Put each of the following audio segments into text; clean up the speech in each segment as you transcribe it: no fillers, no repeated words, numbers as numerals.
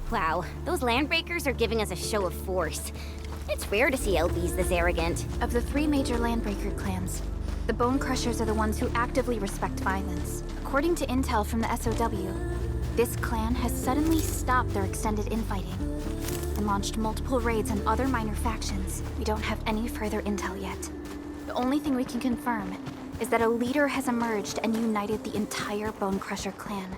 Wow, those landbreakers are giving us a show of force. It's rare to see LBs this arrogant. Of the 3 major landbreaker clans, the Bone Crushers are the ones who actively respect violence. According to intel from the SOW, this clan has suddenly stopped their extended infighting and launched multiple raids on other minor factions. We don't have any further intel yet. The only thing we can confirm is that a leader has emerged and united the entire Bone Crusher clan.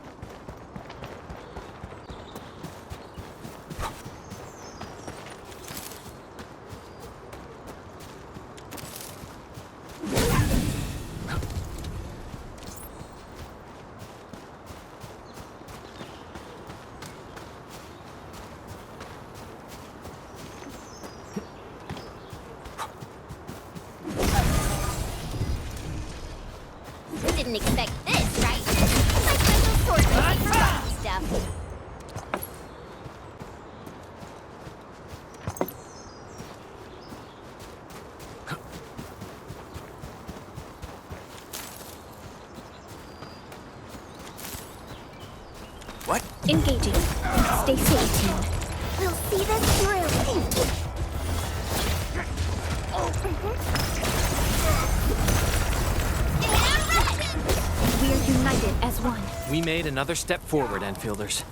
Didn't expect this, right? My special sword machine for rocky stuff. What? Engaging. Stay safe, team. We'll see this through. We are united as one. We made another step forward, Enfielders.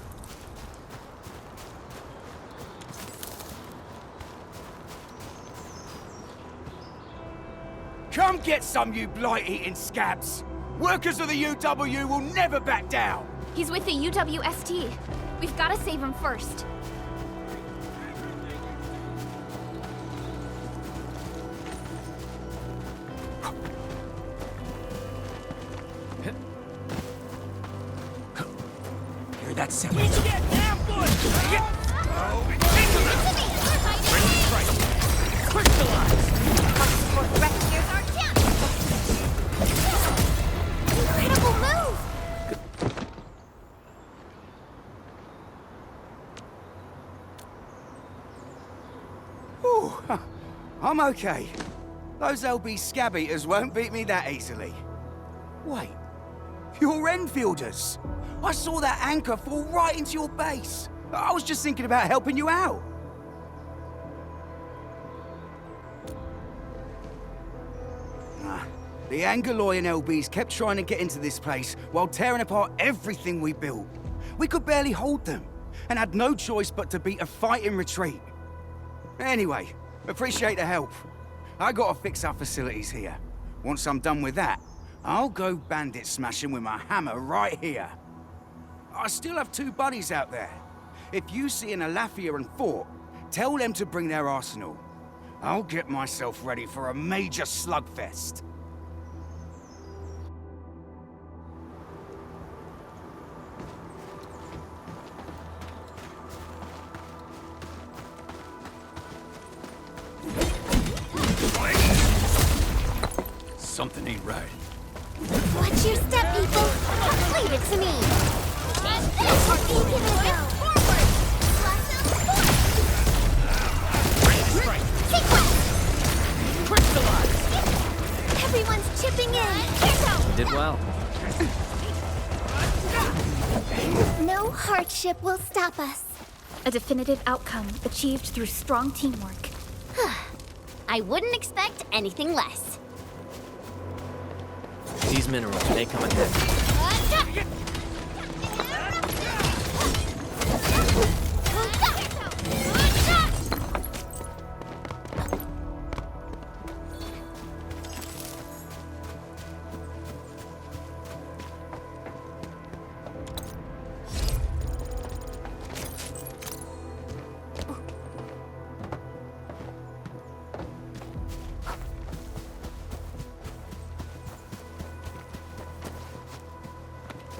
Come get some, you blight-eating scabs! Workers of the UW will never back down! He's with the UWST. We've got to save him first. Hear that sound? Get down, boys! Incredible move! Ooh, I'm okay. Those LB scab eaters won't beat me that easily. Wait, you're Enfielders! I saw that anchor fall right into your base. I was just thinking about helping you out. The Angaloy and LBs kept trying to get into this place while tearing apart everything we built. We could barely hold them, and had no choice but to beat a fight in retreat. Anyway, appreciate the help. I gotta fix our facilities here. Once I'm done with that, I'll go bandit smashing with my hammer right here. I still have 2 buddies out there. If you see an Alafia and Fort, tell them to bring their arsenal. I'll get myself ready for a major slugfest. Something ain't right. Watch your step, people! Leave it to me! That's what you can do! Forward! Blossom, sequence! Crystallize! Everyone's chipping in! You did well. No hardship will stop us. A definitive outcome achieved through strong teamwork. I wouldn't expect anything less. These minerals may come in handy.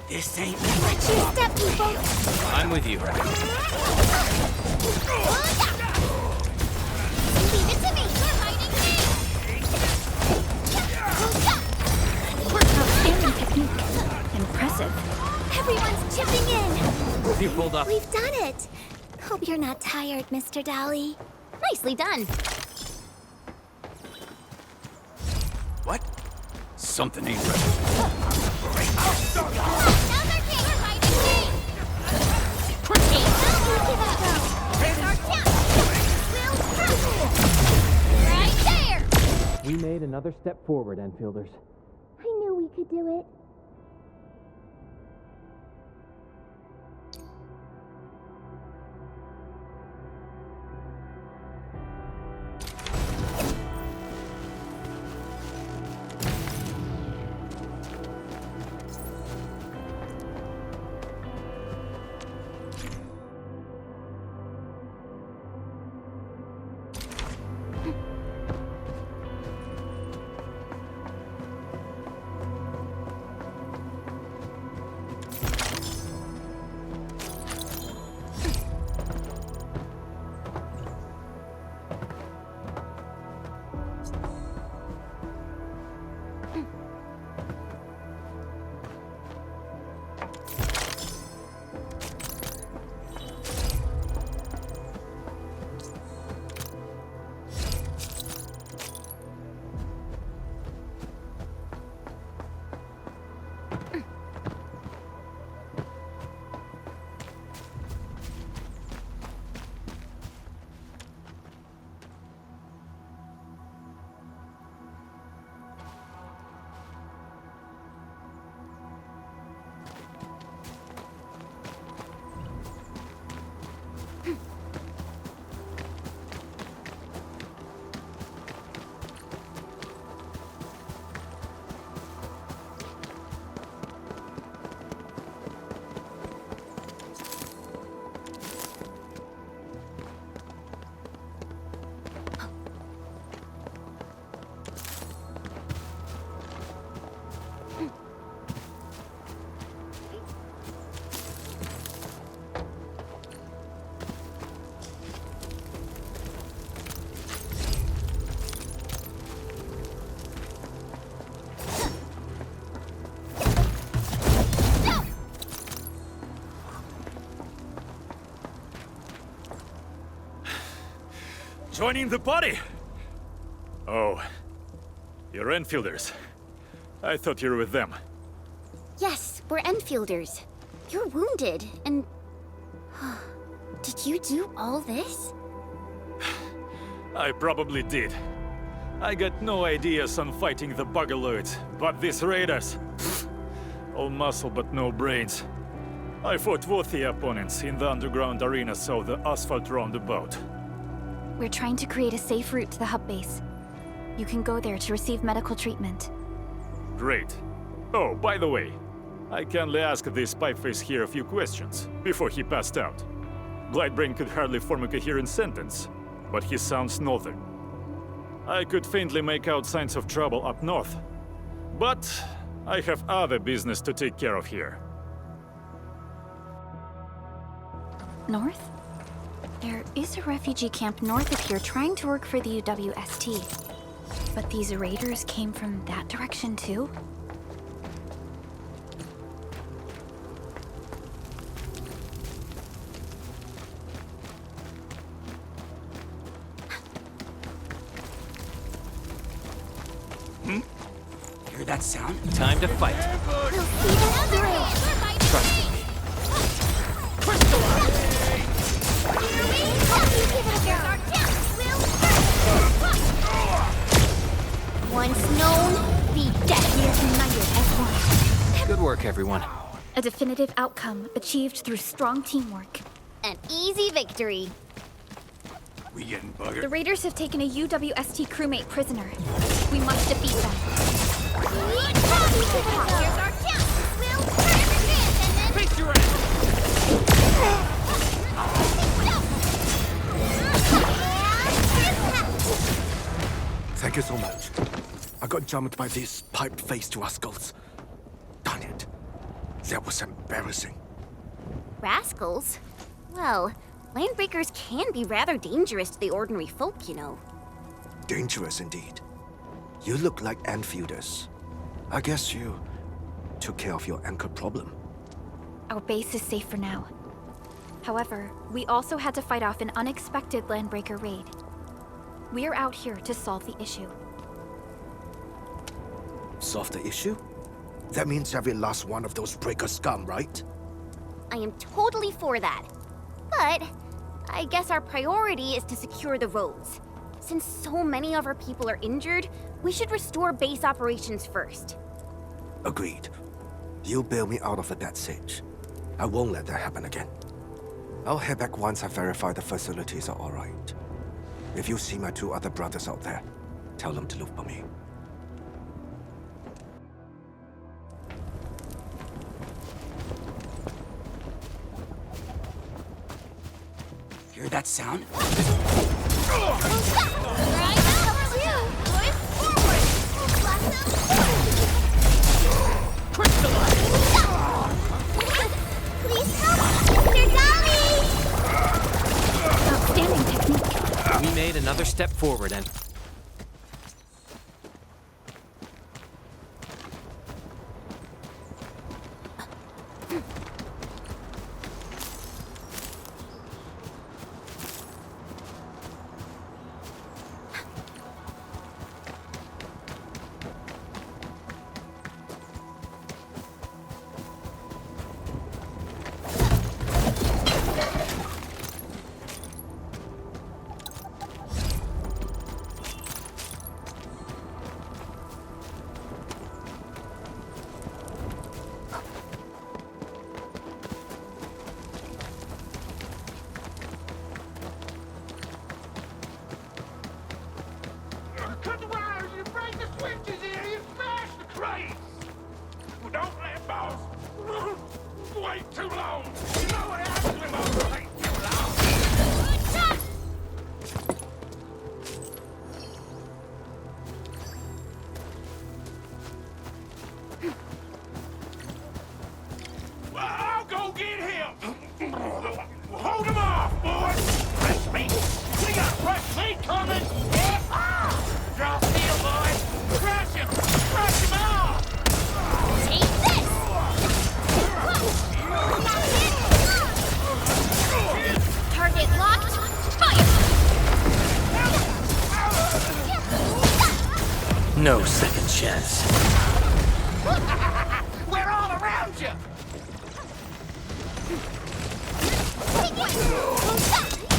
This ain't... Watch your step, people! I'm with you. Leave it to me! We're hiding Outstanding technique. Impressive. Everyone's chipping in! You pulled off. We've done it! Hope you're not tired, Mr. Dolly. Nicely done. What? Something ain't right. Now they're king! We're hiding king! King! I'll give up! We made another step forward, Enfielders. I knew we could do it. Joining the party? Oh, you're Enfielders. I thought you were with them. Yes, we're Enfielders. You're wounded, and... Did you do all this? I probably did. I got no ideas on fighting the Buggerloids, but these raiders... all muscle but no brains. I fought worthy opponents in the underground arena south the asphalt roundabout. We're trying to create a safe route to the hub base. You can go there to receive medical treatment. Great. Oh, by the way, I kindly asked this pipeface here a few questions before he passed out. Blightbrain could hardly form a coherent sentence, but he sounds northern. I could faintly make out signs of trouble up north, but I have other business to take care of here. North? There is a refugee camp north of here trying to work for the UWST. But these raiders came from that direction too? Hear that sound? Time to fight. We'll see them through! Trust me. Once known, be dead. We're united as one. Good work, everyone. A definitive outcome achieved through strong teamwork. An easy victory. We getting buggered? The raiders have taken a UWST crewmate prisoner. We must defeat them. Here's our chance. We'll turn every chance and then... Face your ass! Thank you so much. I got jumped by these pipe-faced rascals. Darn it. That was embarrassing. Rascals? Well, landbreakers can be rather dangerous to the ordinary folk, you know. Dangerous indeed. You look like Enfielders. I guess you took care of your anchor problem. Our base is safe for now. However, we also had to fight off an unexpected landbreaker raid. We're out here to solve the issue. Solve the issue? That means every last one of those breaker scum, right? I am totally for that. But I guess our priority is to secure the roads. Since so many of our people are injured, We should restore base operations first. Agreed. You bail me out of a dead sitch. I won't let that happen again. I'll head back once I verify the facilities are all right. If you see my 2 other brothers out there, tell them to look for me. Hear that sound? Outstanding technique. We made another step forward, and Cut the wires, you break the switches here, you smash the crates! Well, don't let boss wait too long. You know what happens when boss wait too long. Well, I'll go get him. Hold him off, boys. Fresh meat. We got fresh meat coming. Draw steel, boys! Crush him! Crush him off! Take this! Target locked. Fire! no second chance. We're all around you!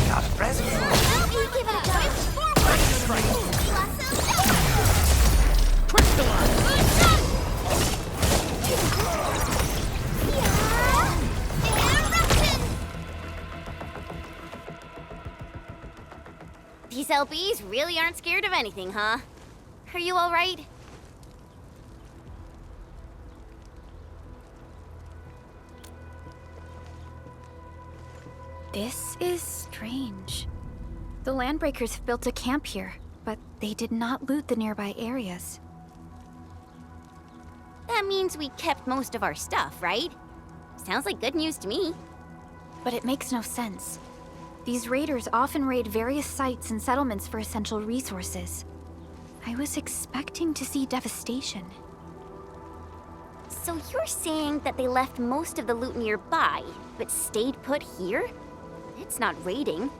Got a present for you. Give it a go. These LBs really aren't scared of anything, huh? Are you all right? This is strange. The Landbreakers have built a camp here, but they did not loot the nearby areas. That means we kept most of our stuff, right? Sounds like good news to me. But it makes no sense. These raiders often raid various sites and settlements for essential resources. I was expecting to see devastation. So you're saying that they left most of the loot nearby, but stayed put here? It's not raiding.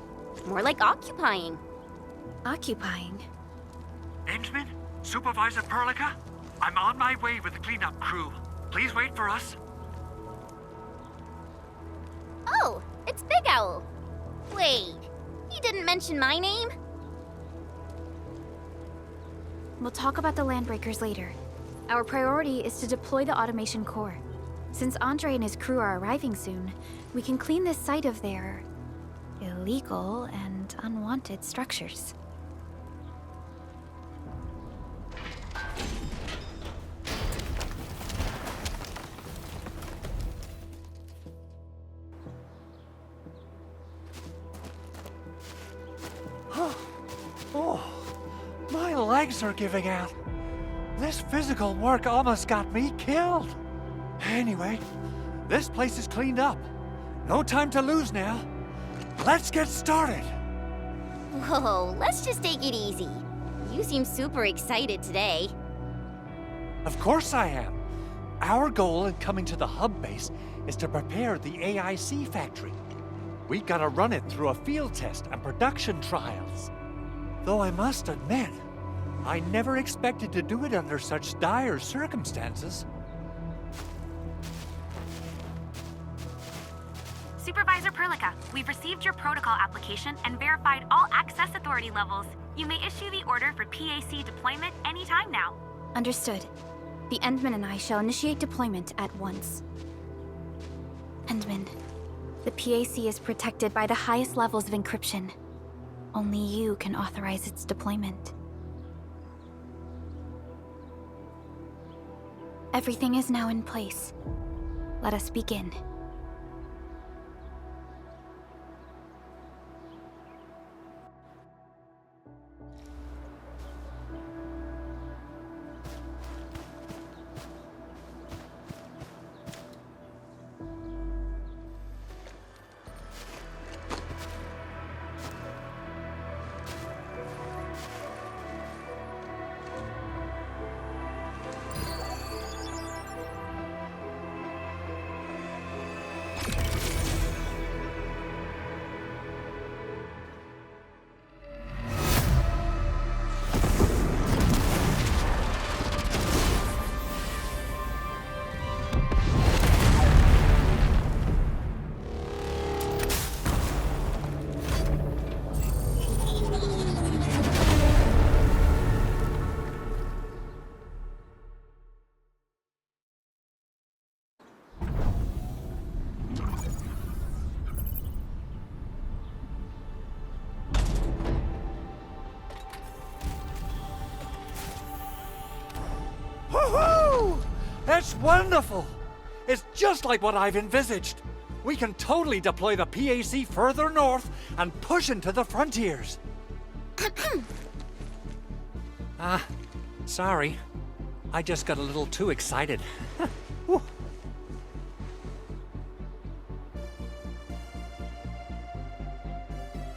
More like occupying. Occupying? Endman? Supervisor Perlica? I'm on my way with the cleanup crew. Please wait for us. Oh, it's Big Owl. Wait, he didn't mention my name? We'll talk about the Landbreakers later. Our priority is to deploy the automation core. Since Andre and his crew are arriving soon, we can clean this site of their illegal and unwanted structures. Oh, my legs are giving out. This physical work almost got me killed. Anyway, this place is cleaned up. No time to lose now. Let's get started. Whoa, let's just take it easy. You seem super excited today. Of course I am. Our goal in coming to the hub base is to prepare the AIC factory. We gotta run it through a field test and production trials. Though I must admit, I never expected to do it under such dire circumstances. Supervisor Perlica, we've received your protocol application and verified all access authority levels. You may issue the order for PAC deployment anytime now. Understood. The Endman and I shall initiate deployment at once. Endman, the PAC is protected by the highest levels of encryption. Only you can authorize its deployment. Everything is now in place. Let us begin. Woohoo! That's wonderful! It's just like what I've envisaged. We can totally deploy the PAC further north and push into the frontiers. Sorry. I just got a little too excited. Whew.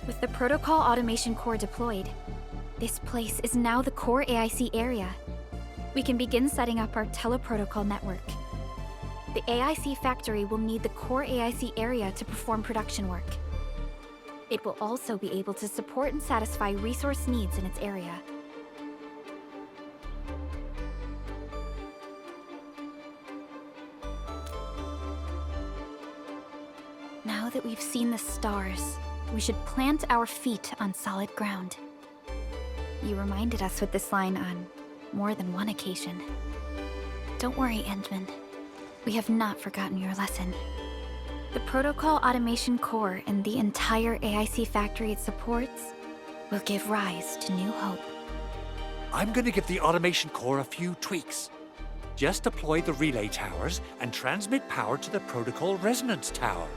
With the Protocol Automation Core deployed, this place is now the core AIC area. We can begin setting up our teleprotocol network. The AIC factory will need the core AIC area to perform production work. It will also be able to support and satisfy resource needs in its area. Now that we've seen the stars, we should plant our feet on solid ground. You reminded us with this line on more than one occasion. Don't worry, Endman. We have not forgotten your lesson. The Protocol Automation Core and the entire AIC factory it supports will give rise to new hope. I'm gonna give the automation core a few tweaks. Just deploy the relay towers and transmit power to the protocol resonance tower.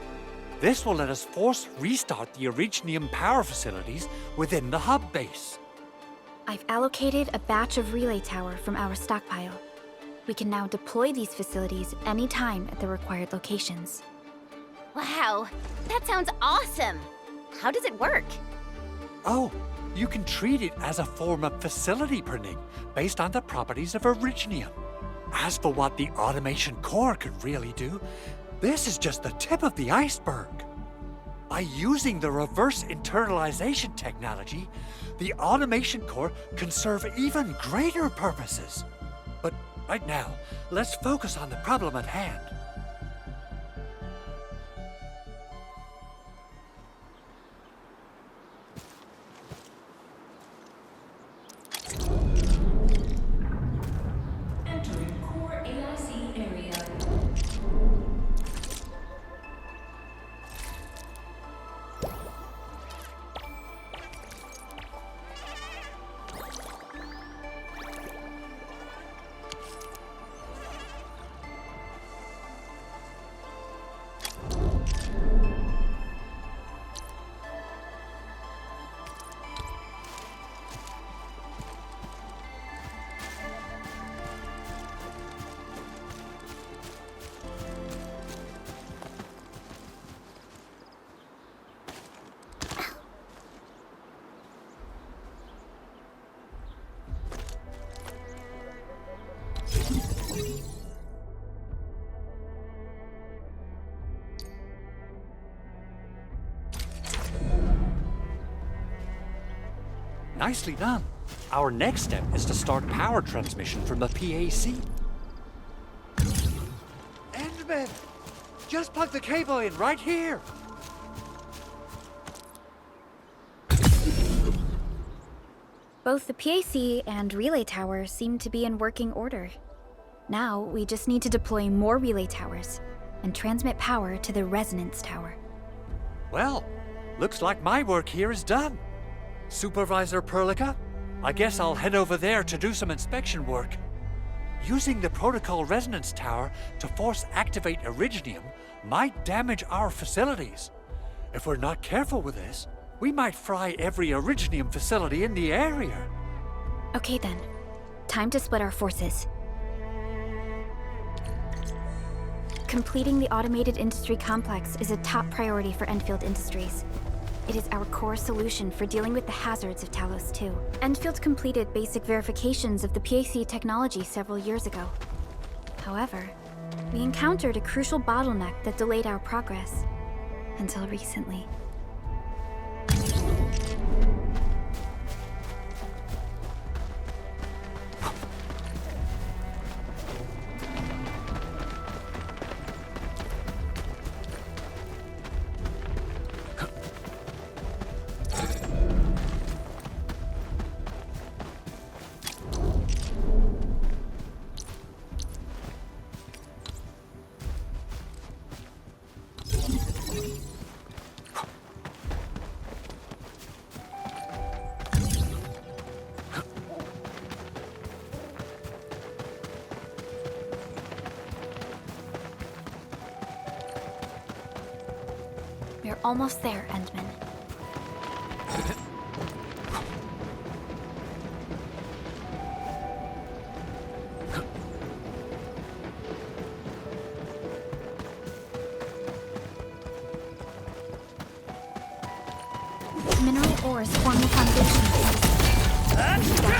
This will let us force restart the Originium power facilities within the hub base. I've allocated a batch of relay tower from our stockpile. We can now deploy these facilities anytime at the required locations. Wow, that sounds awesome! How does it work? Oh, you can treat it as a form of facility printing based on the properties of Originium. As for what the automation core could really do, this is just the tip of the iceberg. By using the reverse internalization technology, the automation core can serve even greater purposes. But right now, let's focus on the problem at hand. Entering core AIC area. Nicely done. Our next step is to start power transmission from the PAC. Endman! Just plug the cable in right here! Both the PAC and relay tower seem to be in working order. Now, we just need to deploy more relay towers and transmit power to the resonance tower. Well, looks like my work here is done. Supervisor Perlica, I guess I'll head over there to do some inspection work. Using the Protocol Resonance Tower to force activate Originium might damage our facilities. If we're not careful with this, we might fry every Originium facility in the area. Okay then, time to split our forces. Completing the automated industry complex is a top priority for Endfield Industries. It is our core solution for dealing with the hazards of Talos-II. Endfield completed basic verifications of the PAC technology several years ago. However, we encountered a crucial bottleneck that delayed our progress. Until recently. We're almost there, Endman. Mineral ores form the foundation of industry.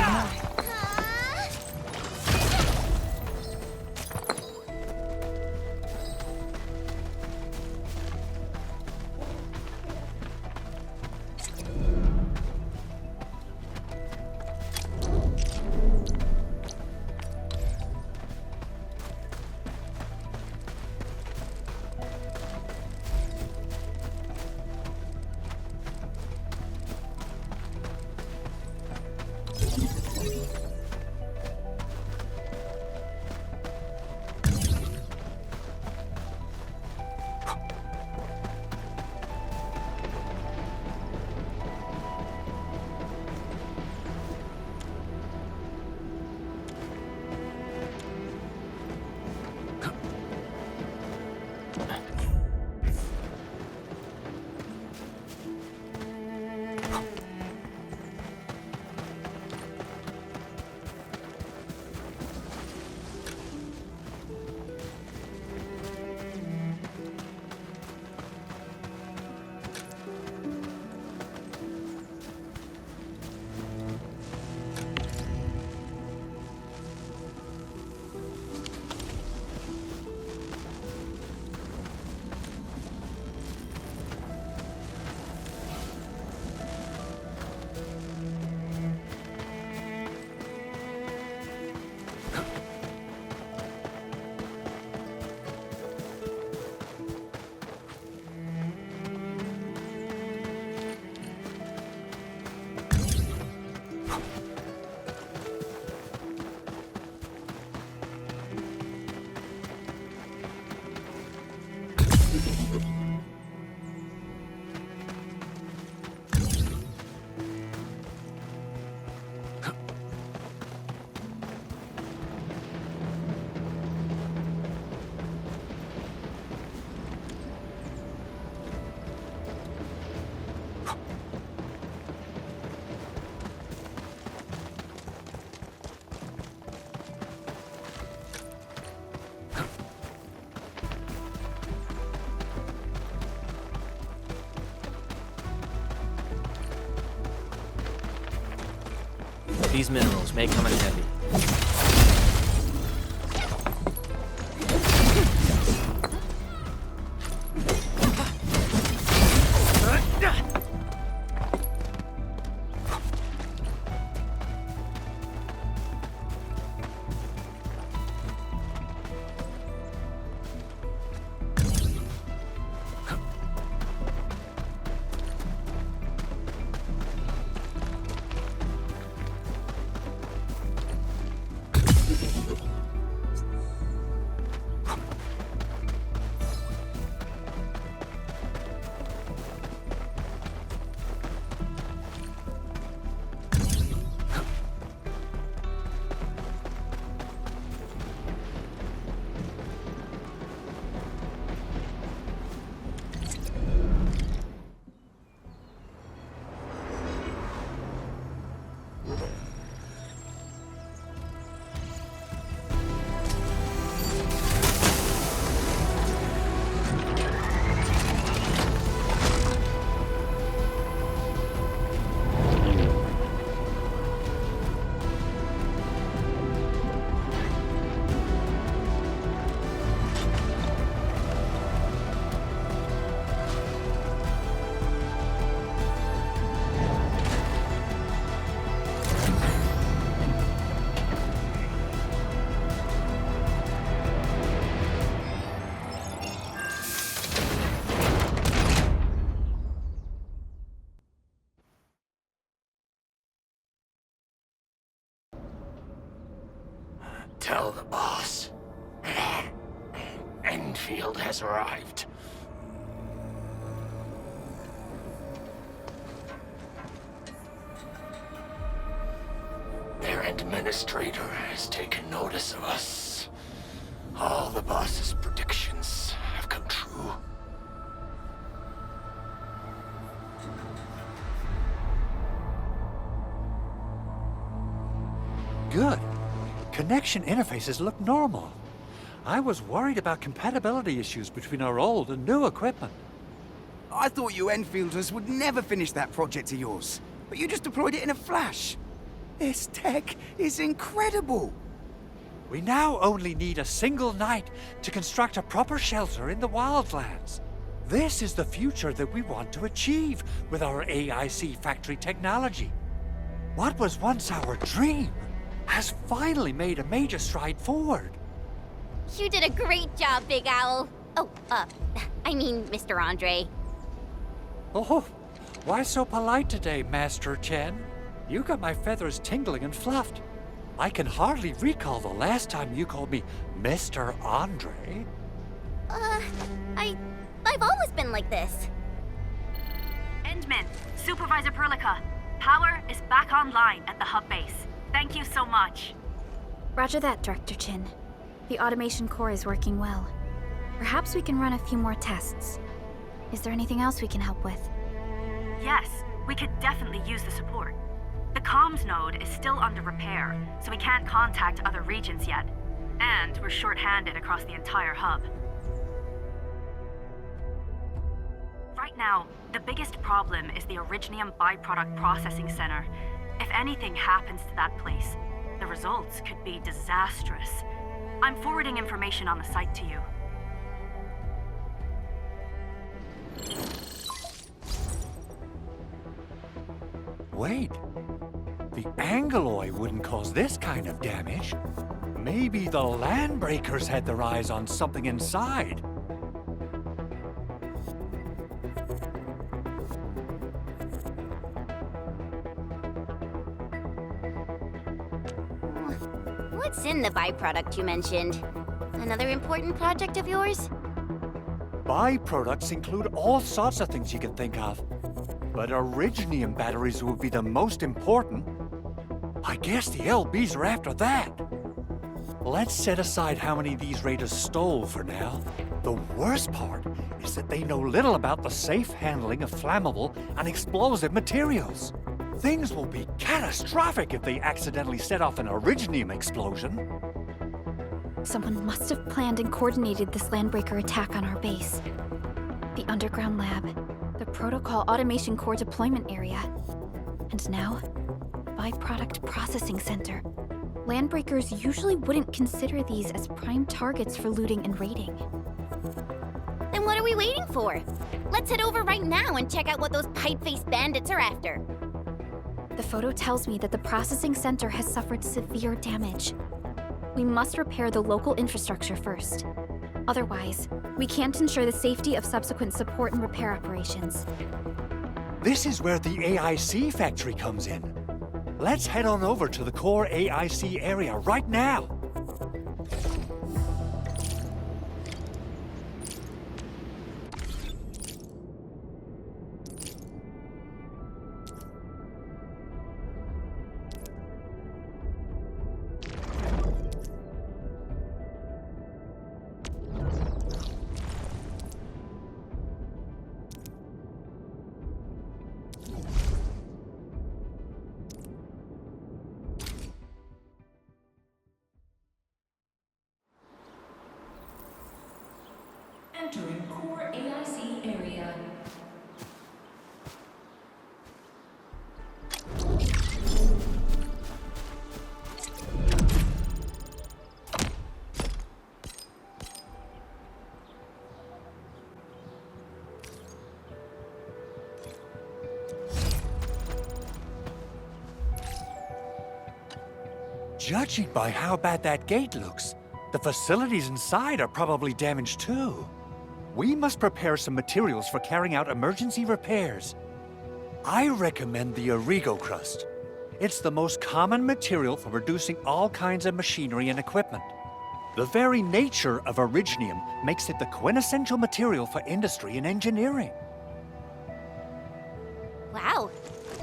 These minerals may come in handy. Tell the boss. Endfield has arrived. Their administrator has taken notice of us. All the boss's predictions have come true. Good. Connection interfaces look normal. I was worried about compatibility issues between our old and new equipment. I thought you Enfielders would never finish that project of yours, but you just deployed it in a flash. This tech is incredible. We now only need a single night to construct a proper shelter in the wildlands. This is the future that we want to achieve with our AIC factory technology. What was once our dream has finally made a major stride forward. You did a great job, Big Owl. Oh, I mean, Mr. Andre. Oh, why so polite today, Master Chen? You got my feathers tingling and fluffed. I can hardly recall the last time you called me Mr. Andre. I've always been like this. Endman, Supervisor Perlica, power is back online at the hub base. Thank you so much. Roger that, Director Chin. The automation core is working well. Perhaps we can run a few more tests. Is there anything else we can help with? Yes, we could definitely use the support. The comms node is still under repair, so we can't contact other regions yet. And we're short-handed across the entire hub. Right now, the biggest problem is the Originium byproduct processing center. If anything happens to that place, the results could be disastrous. I'm forwarding information on the site to you. Wait, the Angeloy wouldn't cause this kind of damage. Maybe the Landbreakers had their eyes on something inside. What's in the byproduct you mentioned? Another important project of yours? Byproducts include all sorts of things you can think of. But Originium batteries will be the most important. I guess the LBs are after that. Let's set aside how many these raiders stole for now. The worst part is that they know little about the safe handling of flammable and explosive materials. Things will be catastrophic if they accidentally set off an Originium explosion. Someone must have planned and coordinated this Landbreaker attack on our base. The underground lab, the Protocol-Automation Core deployment area, and now, byproduct processing center. Landbreakers usually wouldn't consider these as prime targets for looting and raiding. Then what are we waiting for? Let's head over right now and check out what those pipe-faced bandits are after. The photo tells me that the processing center has suffered severe damage. We must repair the local infrastructure first. Otherwise, we can't ensure the safety of subsequent support and repair operations. This is where the AIC factory comes in. Let's head on over to the core AIC area right now. Entering core AIC area. Judging by how bad that gate looks, the facilities inside are probably damaged too. We must prepare some materials for carrying out emergency repairs. I recommend the Origo crust. It's the most common material for producing all kinds of machinery and equipment. The very nature of Originium makes it the quintessential material for industry and engineering. Wow.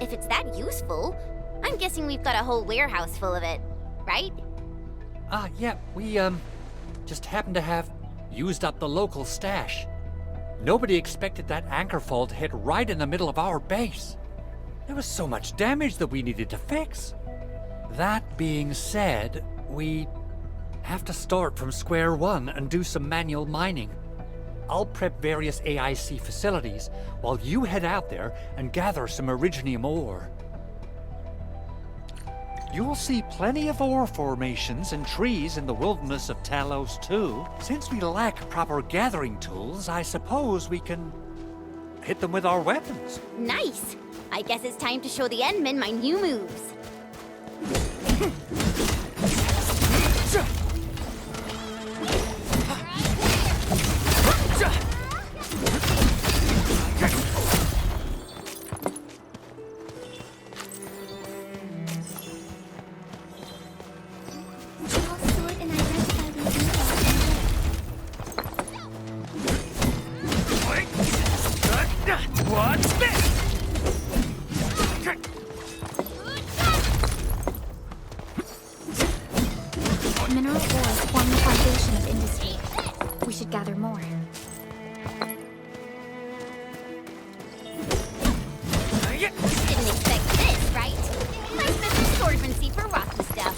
If it's that useful, I'm guessing we've got a whole warehouse full of it, right? Yeah, we, just happen to have used up the local stash. Nobody expected that anchor fault to hit right in the middle of our base. There was so much damage that we needed to fix. That being said, we have to start from square one and do some manual mining. I'll prep various AIC facilities while you head out there and gather some Originium ore. You'll see plenty of ore formations and trees in the wilderness of Talos-II. Since we lack proper gathering tools, I suppose we can hit them with our weapons. Nice. I guess it's time to show the Endmen my new moves. What's this? Mineral ores form the foundation of industry. We should gather more. Didn't expect this, right? Nice bit of swordsmancy for rocky stuff.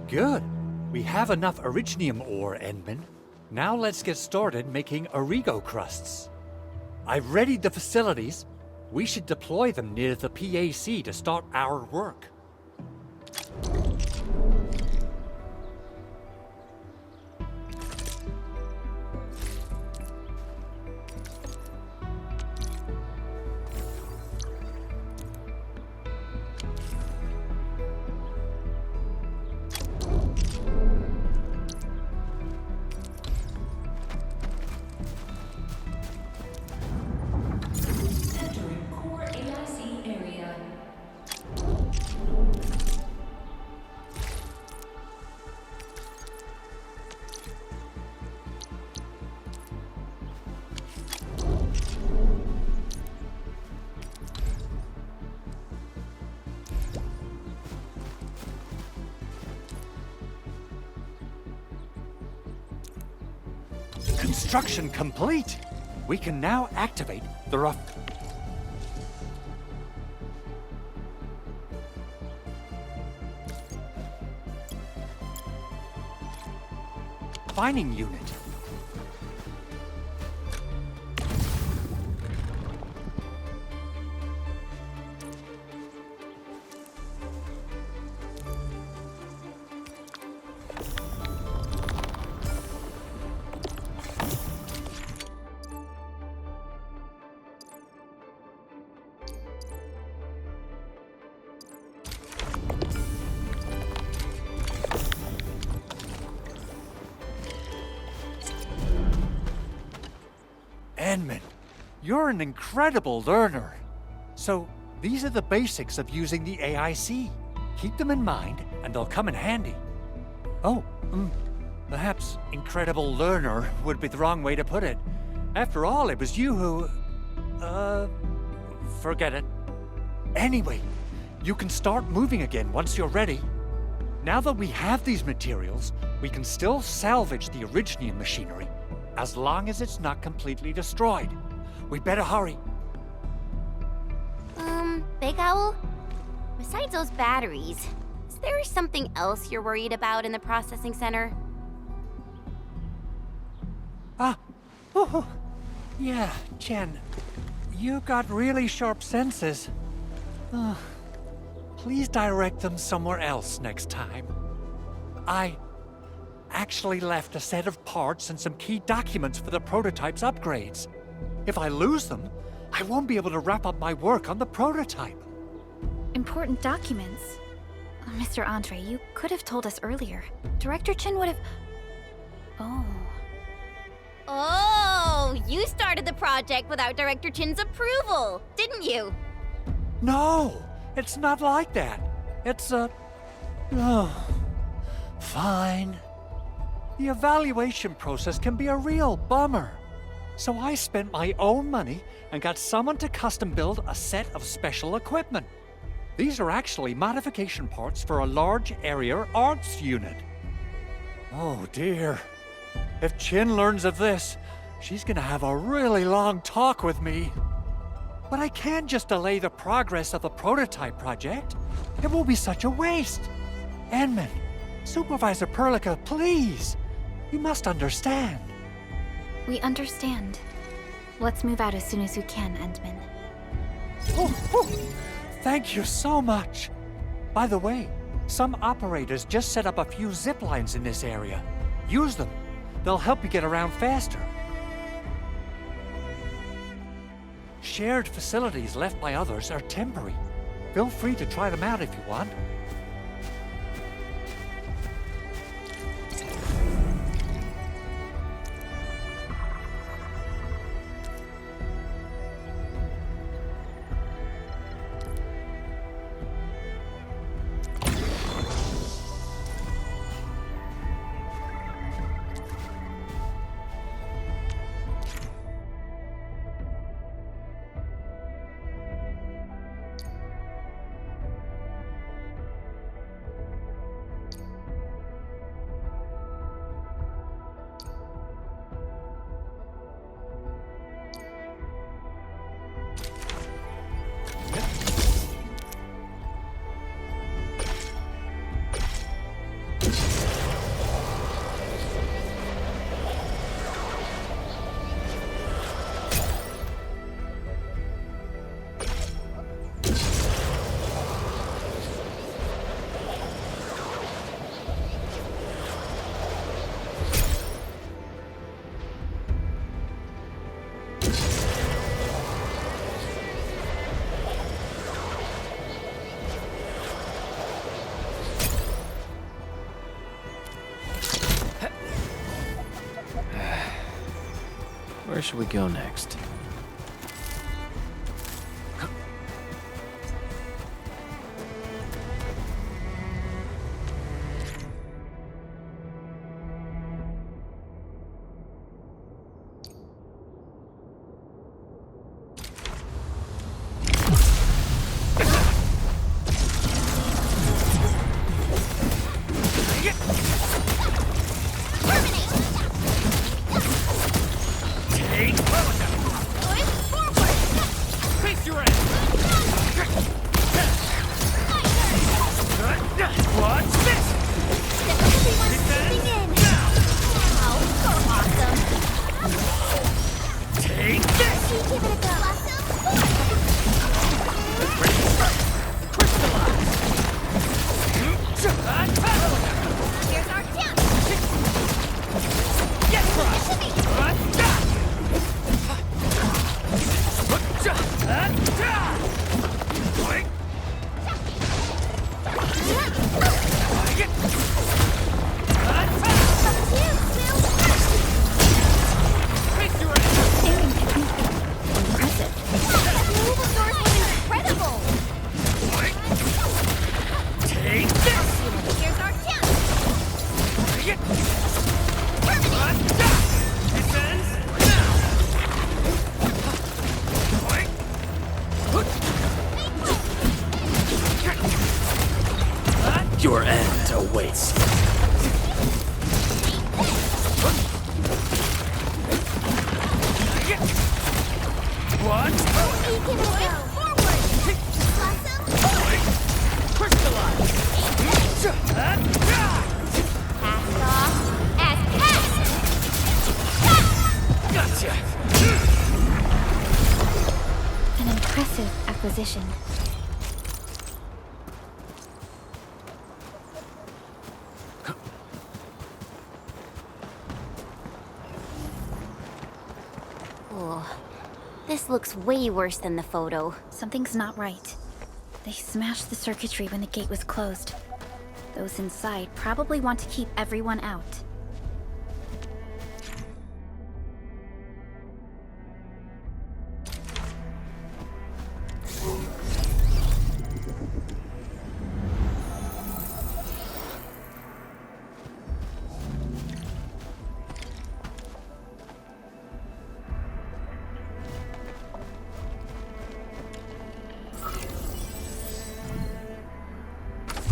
Good. We have enough Originium ore, Endman. Now let's get started making Origo crusts. I've readied the facilities. We should deploy them near the PAC to start our work. Entering core AIC area. Construction complete! We can now activate the refining unit. Endman, you're an incredible learner. So, these are the basics of using the AIC. Keep them in mind, and they'll come in handy. Oh, perhaps incredible learner would be the wrong way to put it. After all, it was you who... forget it. Anyway, you can start moving again once you're ready. Now that we have these materials, we can still salvage the Originium machinery, as long as it's not completely destroyed. We better hurry. Big Owl? Besides those batteries, is there something else you're worried about in the processing center? Yeah, Jen. You got really sharp senses. Please direct them somewhere else next time. I actually left a set of parts and some key documents for the prototype's upgrades. If I lose them, I won't be able to wrap up my work on the prototype. Important documents? Mr. Andre, you could have told us earlier. Director Chin would have... Oh. Oh, you started the project without Director Chin's approval, didn't you? No, it's not like that. It's fine. The evaluation process can be a real bummer. So I spent my own money and got someone to custom build a set of special equipment. These are actually modification parts for a large area arts unit. Oh dear. If Chin learns of this, she's gonna have a really long talk with me. But I can't just delay the progress of the prototype project. It will be such a waste. Enman, Supervisor Perlica, please. You must understand. We understand. Let's move out as soon as we can, Endman. Thank you so much. By the way, some operators just set up a few zip lines in this area. Use them. They'll help you get around faster. Shared facilities left by others are temporary. Feel free to try them out if you want. Where should we go next? Your end awaits. What? Give it a go. Forward. Crystallize! Cast off as cast. Gotcha! An impressive acquisition. This looks way worse than the photo. Something's not right. They smashed the circuitry when the gate was closed. Those inside probably want to keep everyone out.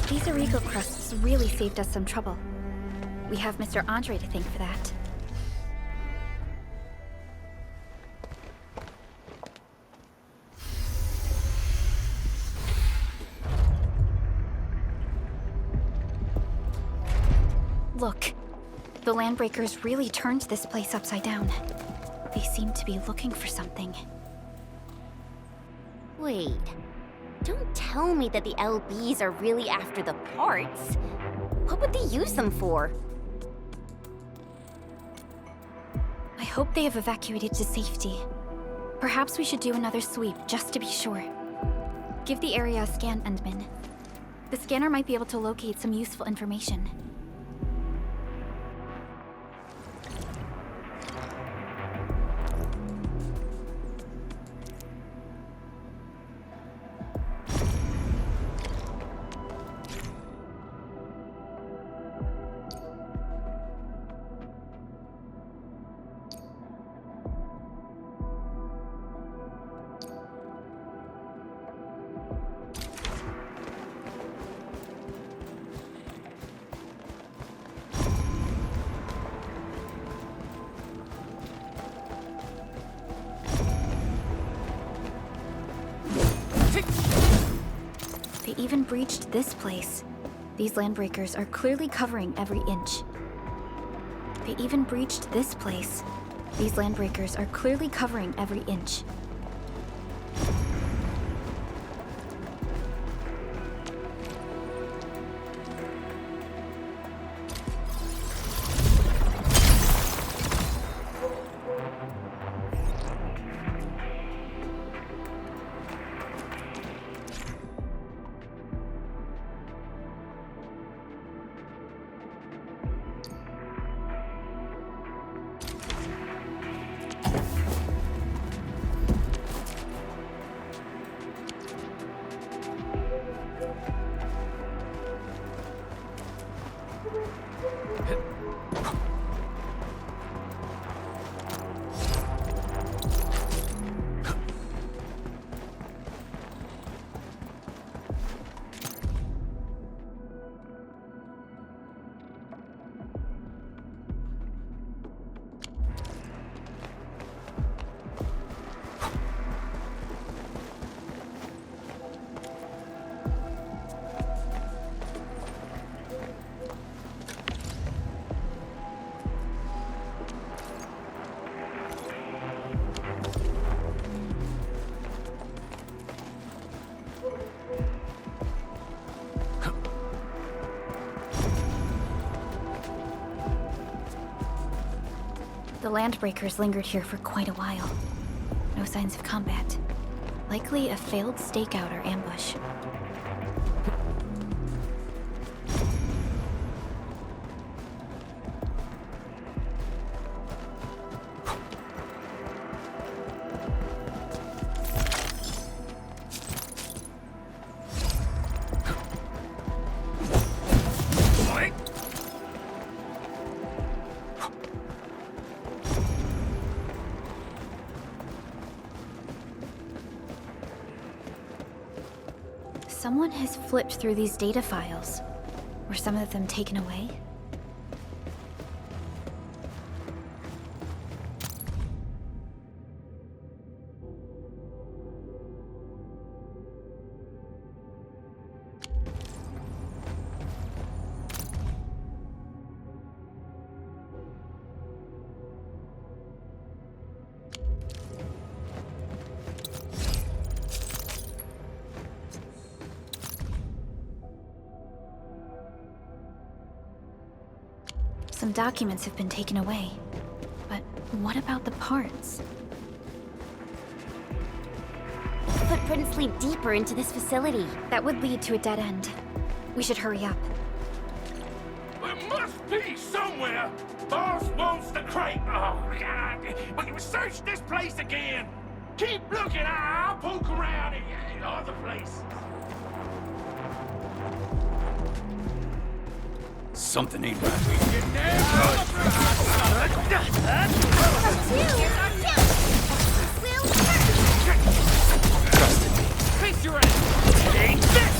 These Arigo crusts really saved us some trouble. We have Mr. Andre to thank for that. Look, the Landbreakers really turned this place upside down. They seem to be looking for something. Wait. Don't tell me that the LBs are really after the parts. What would they use them for? I hope they have evacuated to safety. Perhaps we should do another sweep, just to be sure. Give the area a scan, Endman. The scanner might be able to locate some useful information. They even breached this place. These Landbreakers are clearly covering every inch. They even breached this place. These Landbreakers are clearly covering every inch. The Landbreakers lingered here for quite a while. No signs of combat. Likely a failed stakeout or ambush. Someone has flipped through these data files. Were some of them taken away? Some documents have been taken away. But what about the parts? couldn't slip deeper into this facility. That would lead to a dead end. We should hurry up. There must be somewhere. Boss wants the crate. Oh, God. But search this place again. Keep looking. I'll poke around in other places. Something ain't right. Get there. Trusted me. Face your ass. Take this.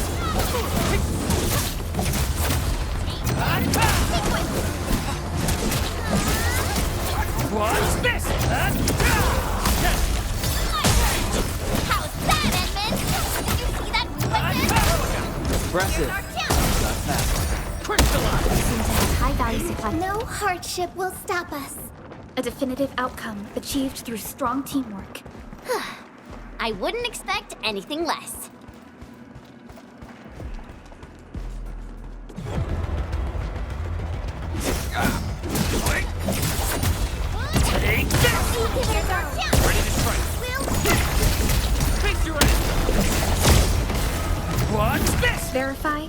What's this? How's that, Edmund? Did you see that movement? Impressive. Got fast. Crystallize! Seems to have high-value supply. No hardship will stop us. A definitive outcome achieved through strong teamwork. I wouldn't expect anything less. Take this. Ready to strike. Face your ass. What's this? Verify.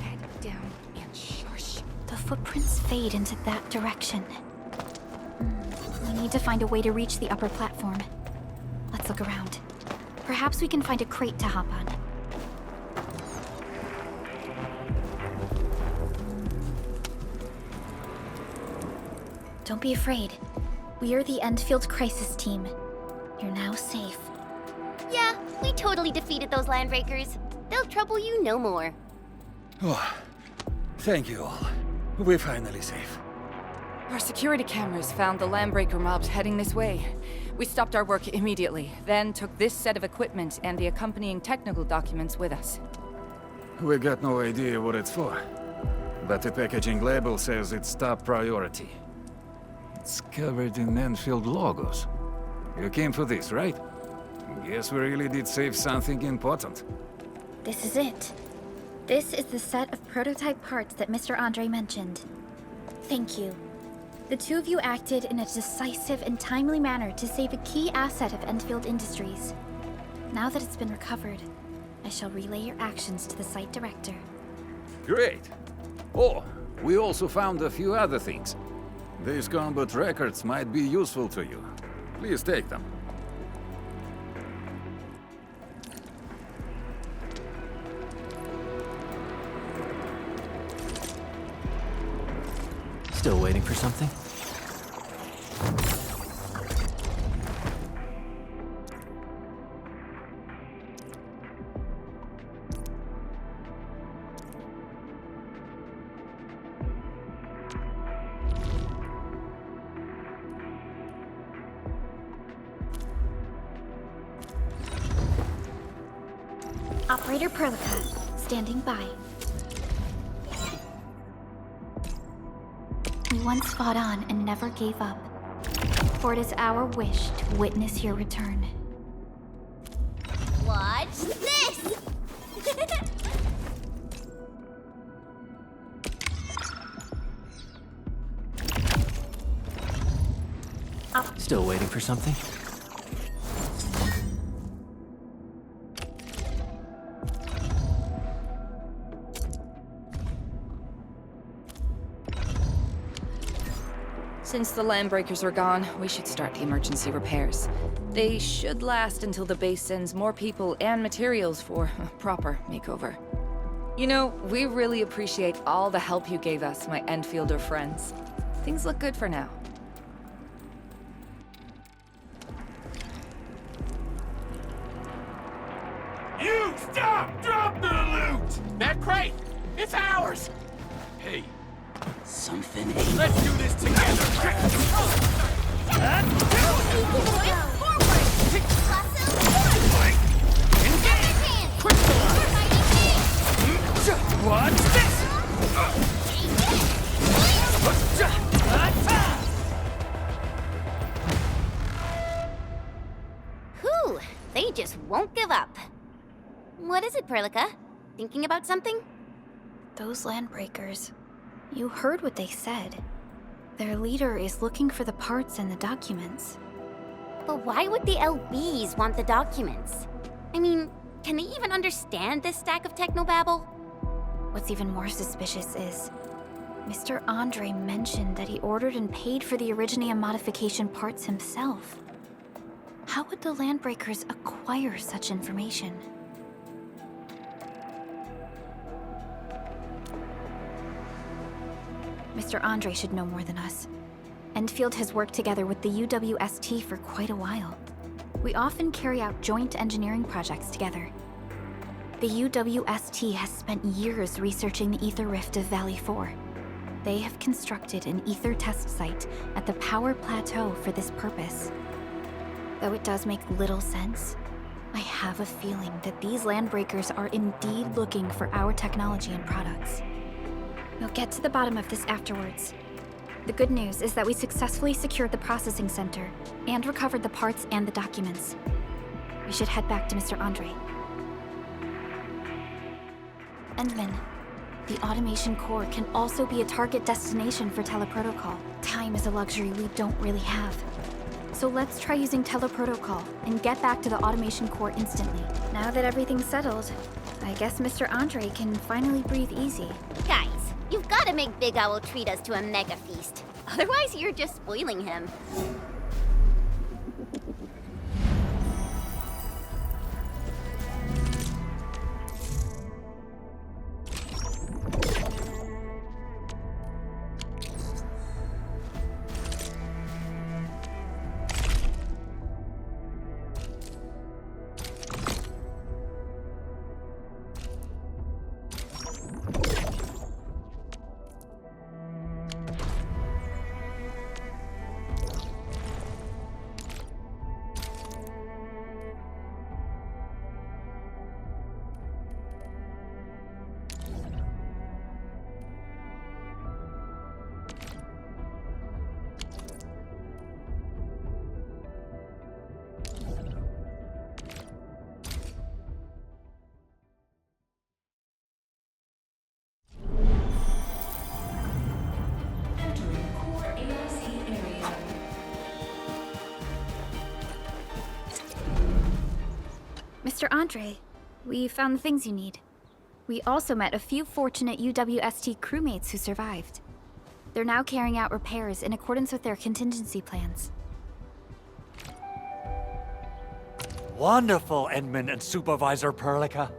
Head down and shush. The footprints fade into that direction. We need to find a way to reach the upper platform. Let's look around. Perhaps we can find a crate to hop on. Don't be afraid. We are the Endfield crisis team. You're now safe. Yeah, we totally defeated those landbreakers. They'll trouble you no more. Oh, thank you all. We're finally safe. Our security cameras found the landbreaker mobs heading this way. We stopped our work immediately, then took this set of equipment and the accompanying technical documents with us. We got no idea what it's for, but the packaging label says it's top priority. It's covered in Endfield logos. You came for this, right? Guess we really did save something important. This is it. This is the set of prototype parts that Mr. Andre mentioned. Thank you. The two of you acted in a decisive and timely manner to save a key asset of Endfield Industries. Now that it's been recovered, I shall relay your actions to the site director. Great! Oh, we also found a few other things. These combat records might be useful to you. Please take them. Still waiting for something? Operator Perlica, standing by. We once fought on and never gave up. For it is our wish to witness your return. Watch this! Still waiting for something? Since the landbreakers are gone, we should start the emergency repairs. They should last until the base sends more people and materials for a proper makeover. You know, we really appreciate all the help you gave us, my Endfielder friends. Things look good for now. You stop! Drop the loot! That crate! It's ours! Hey, Something ain't... let's do this together! What's this? Whew, they just won't give up. What is it, Perlica? Thinking about something? Those landbreakers. You heard what they said. Their leader is looking for the parts and the documents. But why would the LBs want the documents? I mean, can they even understand this stack of technobabble? What's even more suspicious is Mr. Andre mentioned that he ordered and paid for the Originium modification parts himself. How would the Landbreakers acquire such information? Mr. Andre should know more than us. Endfield has worked together with the UWST for quite a while. We often carry out joint engineering projects together. The UWST has spent years researching the ether rift of Valley 4. They have constructed an ether test site at the Power Plateau for this purpose. Though it does make little sense, I have a feeling that these Landbreakers are indeed looking for our technology and products. We'll get to the bottom of this afterwards. The good news is that we successfully secured the processing center and recovered the parts and the documents. We should head back to Mr. Andre. Endman, the automation core can also be a target destination for teleprotocol. Time is a luxury we don't really have. So let's try using teleprotocol and get back to the automation core instantly. Now that everything's settled, I guess Mr. Andre can finally breathe easy. Guys, you've got to make Big Owl treat us to a mega feast. Otherwise, you're just spoiling him. Mr. Andre, we found the things you need. We also met a few fortunate UWST crewmates who survived. They're now carrying out repairs in accordance with their contingency plans. Wonderful, Edmund and Supervisor Perlica.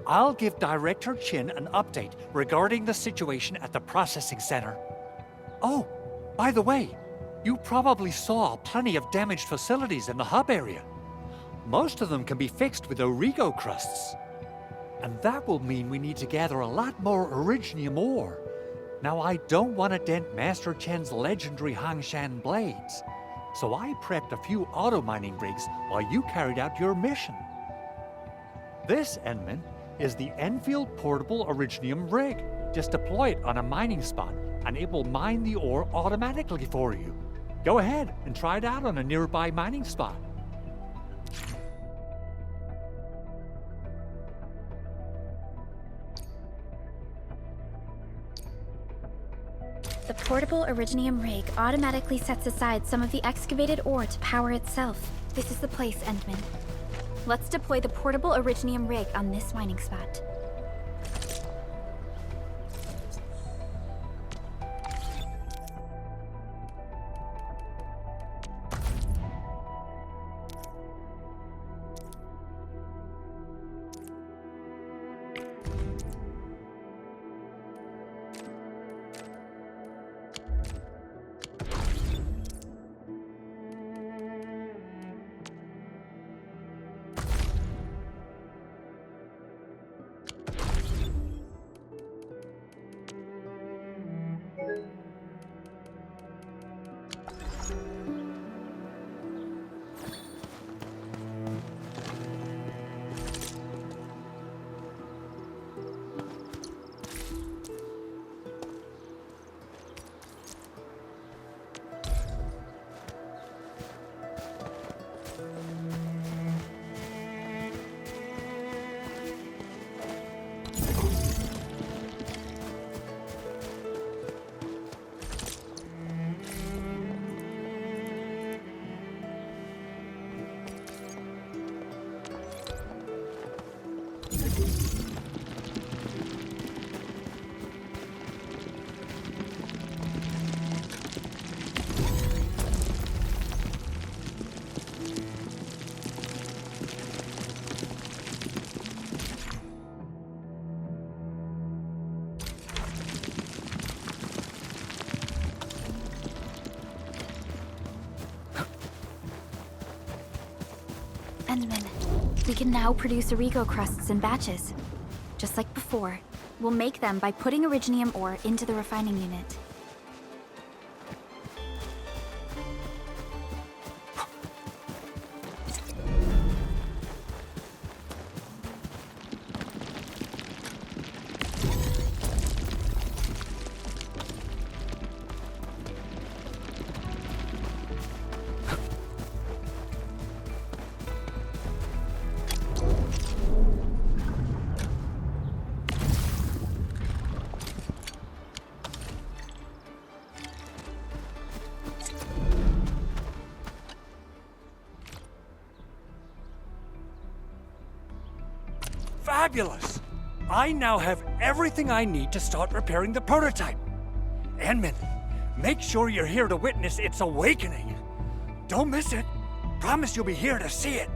I'll give Director Chin an update regarding the situation at the processing center. Oh, by the way, you probably saw plenty of damaged facilities in the hub area. Most of them can be fixed with Origo crusts. And that will mean we need to gather a lot more Originium ore. Now, I don't want to dent Master Chen's legendary Hangshan blades, so I prepped a few auto-mining rigs while you carried out your mission. This, Enman, is the Endfield Portable Originium rig. Just deploy it on a mining spot, and it will mine the ore automatically for you. Go ahead and try it out on a nearby mining spot. The portable Originium rig automatically sets aside some of the excavated ore to power itself. This is the place, Endman. Let's deploy the portable Originium rig on this mining spot. Endman, we can now produce Origo crusts in batches. Just like before, we'll make them by putting Originium ore into the refining unit. Fabulous! I now have everything I need to start repairing the prototype. Endman, make sure you're here to witness its awakening. Don't miss it. Promise you'll be here to see it.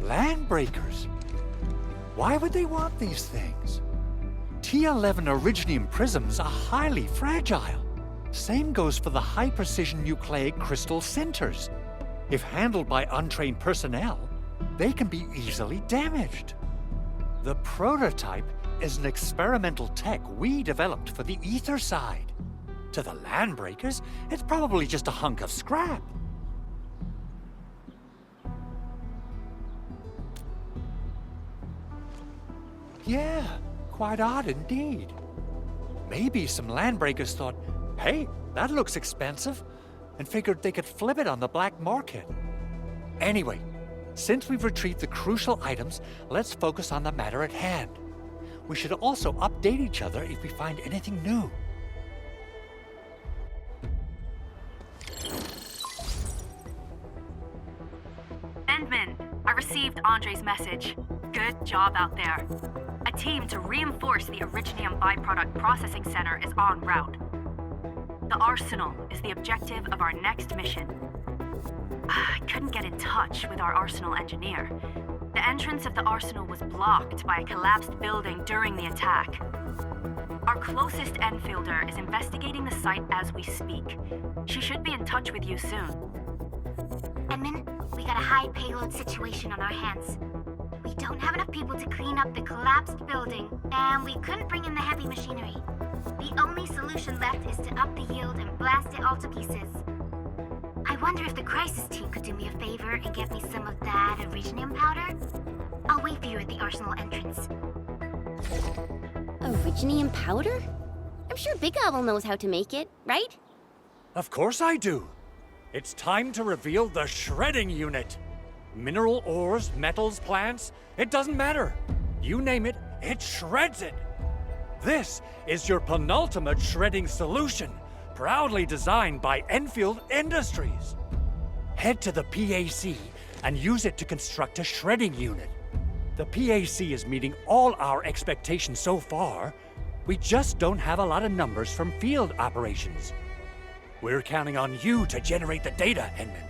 Landbreakers? Why would they want these things? T11 Originium prisms are highly fragile. Same goes for the high-precision nucleic crystal centers. If handled by untrained personnel, they can be easily damaged. The prototype is an experimental tech we developed for the ether side. To the Landbreakers, it's probably just a hunk of scrap. Yeah, quite odd indeed. Maybe some Landbreakers thought, hey, that looks expensive, and figured they could flip it on the black market. Anyway, since we've retrieved the crucial items, let's focus on the matter at hand. We should also update each other if we find anything new. Endman, I received Andre's message. Good job out there. A team to reinforce the Originium byproduct processing center is en route. The Arsenal is the objective of our next mission. I couldn't get in touch with our Arsenal engineer. The entrance of the Arsenal was blocked by a collapsed building during the attack. Our closest Enfielder is investigating the site as we speak. She should be in touch with you soon. Endman, we got a high payload situation on our hands. We don't have enough people to clean up the collapsed building, and we couldn't bring in the heavy machinery. The only solution left is to up the yield and blast it all to pieces. I wonder if the crisis team could do me a favor and get me some of that Originium powder? I'll wait for you at the Arsenal entrance. Originium powder? I'm sure Big Owl knows how to make it, right? Of course I do. It's time to reveal the shredding unit. Mineral ores, metals, plants, it doesn't matter. You name it, it shreds it. This is your penultimate shredding solution, proudly designed by Endfield Industries. Head to the PAC and use it to construct a shredding unit. The PAC is meeting all our expectations so far. We just don't have a lot of numbers from field operations. We're counting on you to generate the data, Endman.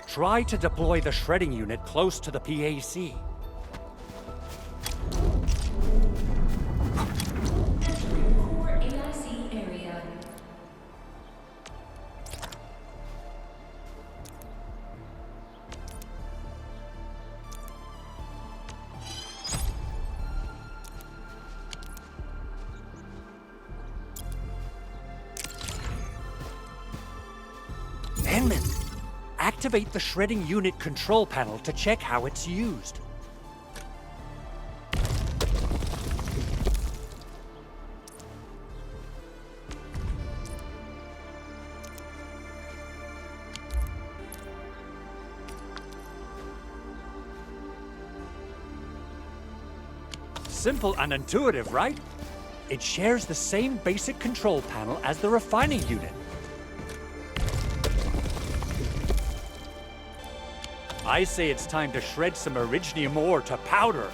Try to deploy the shredding unit close to the PAC. Core AIC area. Endman, activate the shredding unit control panel to check how it's used. Simple and intuitive, right? It shares the same basic control panel as the refining unit. I say it's time to shred some Originium ore to powder.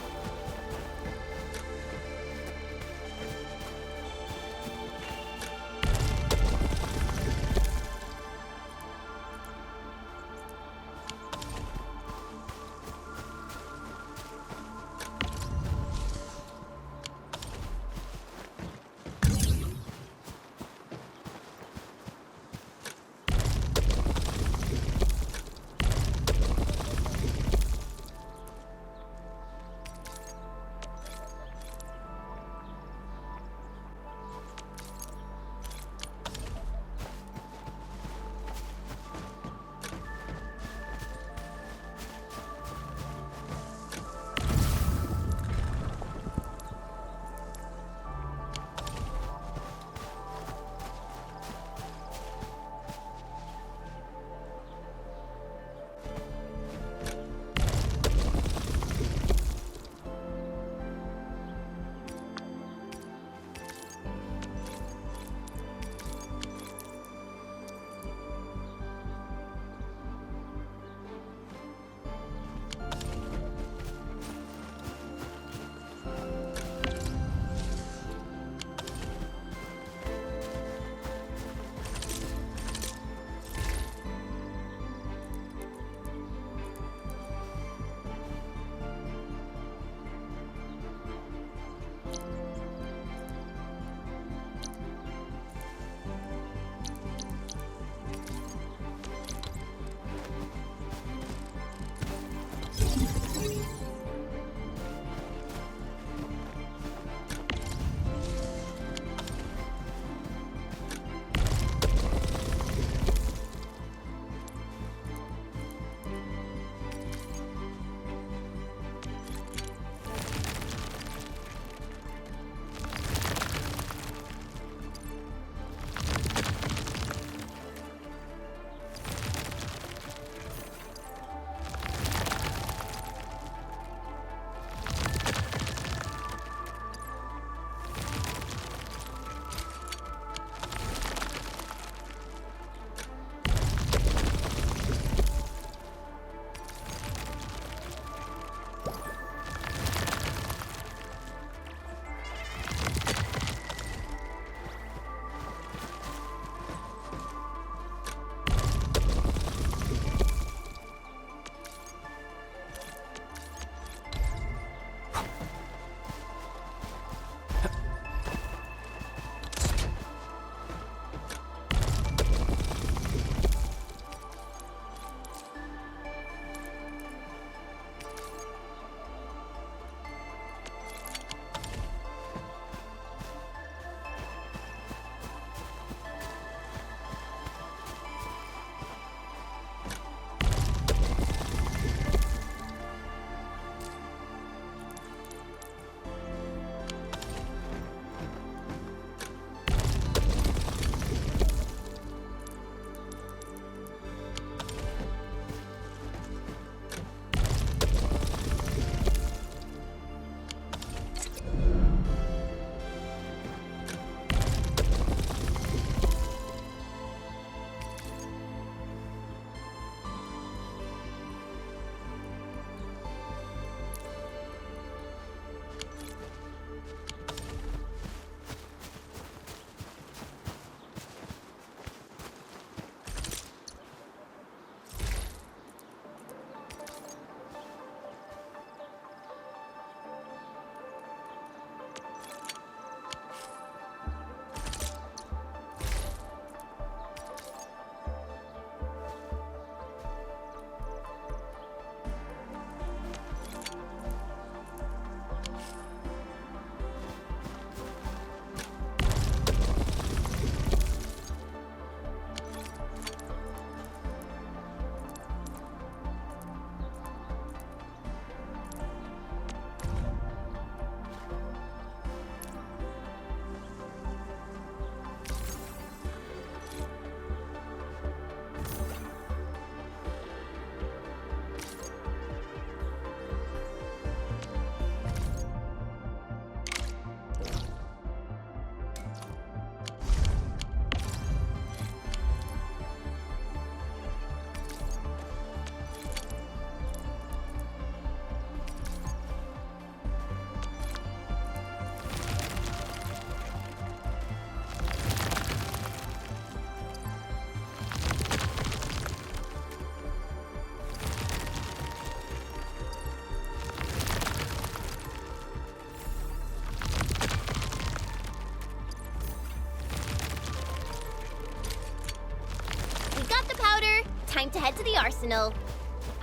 time to head to the arsenal.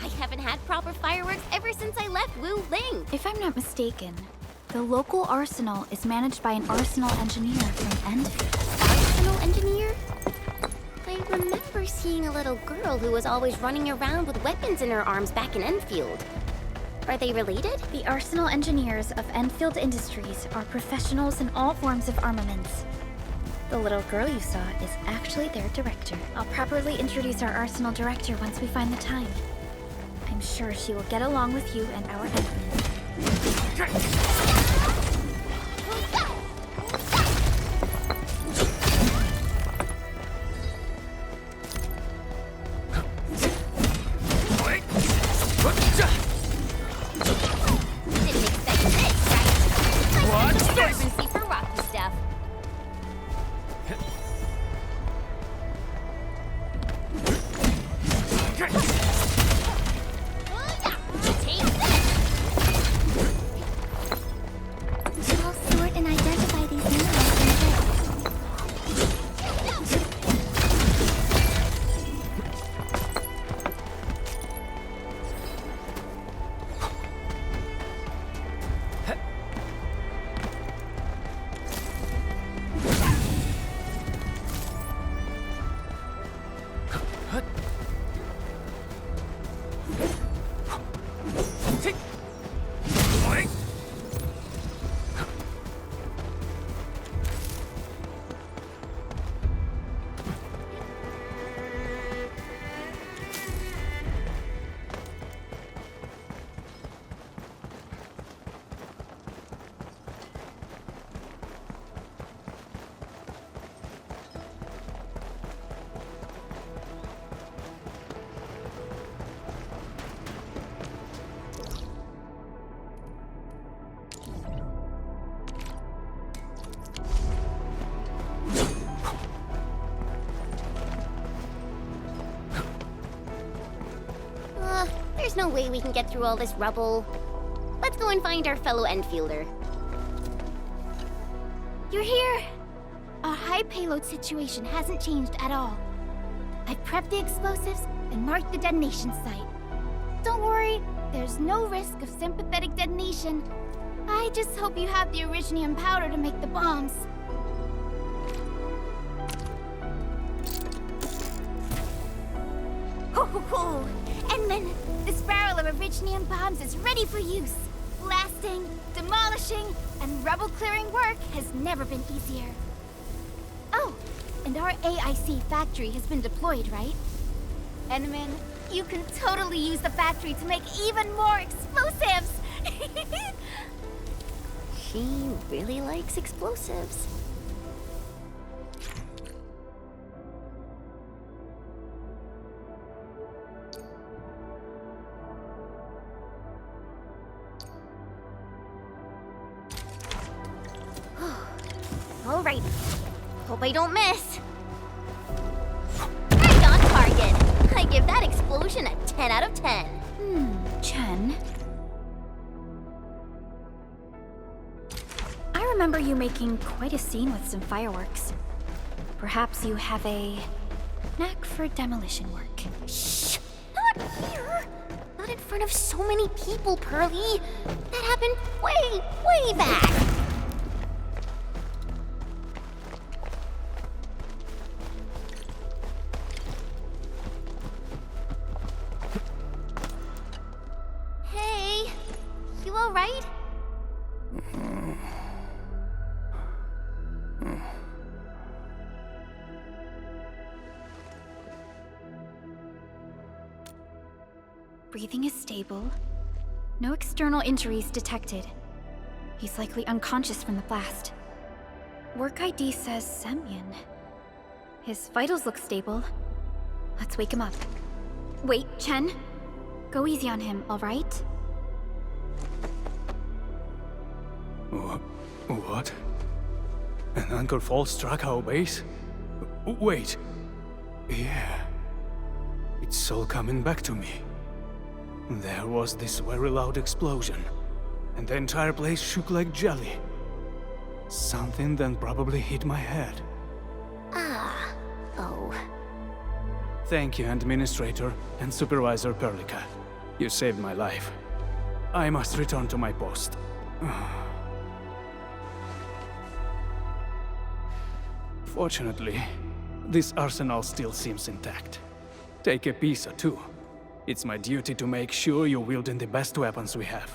I haven't had proper fireworks ever since I left Wu Ling. If I'm not mistaken, the local arsenal is managed by an arsenal engineer from Endfield. Arsenal engineer? I remember seeing a little girl who was always running around with weapons in her arms back in Endfield. Are they related? The arsenal engineers of Endfield Industries are professionals in all forms of armaments. The little girl you saw is actually their director. I'll properly introduce our arsenal director once we find the time. I'm sure she will get along with you and our admin. Didn't expect this, right? What's this? Emergency for rocky stuff. Take this. I'll sort and identify these minerals in a bit. There's no way we can get through all this rubble. Let's go and find our fellow Enfielder. You're here! Our high payload situation hasn't changed at all. I've prepped the explosives and marked the detonation site. Don't worry, there's no risk of sympathetic detonation. I just hope you have the Originium powder to make the bombs. Ho ho ho! And then, this barrel of Originium bombs is ready for use. Blasting, demolishing, and rubble-clearing work has never been easier. Oh, and our AIC factory has been deployed, right? Enman, you can totally use the factory to make even more explosives! She really likes explosives. All right. Hope I don't miss. Right on target. I give that explosion a 10 out of 10. Chen. I remember you making quite a scene with some fireworks. Perhaps you have a knack for demolition work. Shh! Not here! Not in front of so many people, Pearly. That happened way, way back. Hey, you all right? Breathing is stable. No external injuries detected. He's likely unconscious from the blast. Work ID says Semyon. His vitals look stable. Let's wake him up. Wait, Chen. Go easy on him, all right? What? An anchor fault struck our base? Wait. Yeah. It's all coming back to me. There was this very loud explosion, and the entire place shook like jelly. Something then probably hit my head. Oh. Thank you, Administrator and Supervisor Perlica. You saved my life. I must return to my post. Fortunately, this arsenal still seems intact. Take a piece or two. It's my duty to make sure you're wielding the best weapons we have.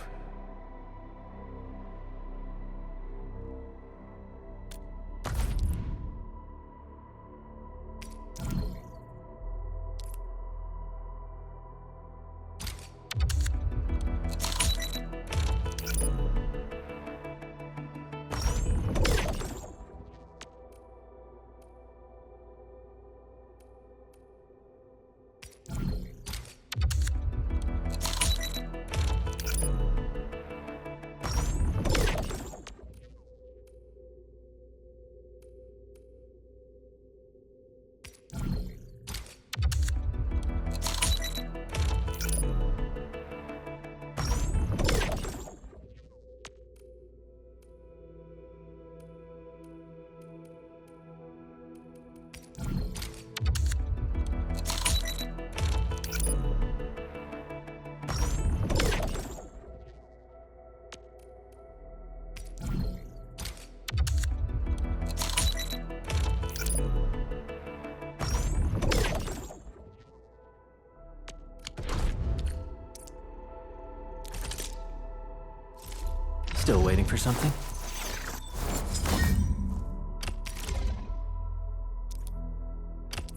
Still waiting for something?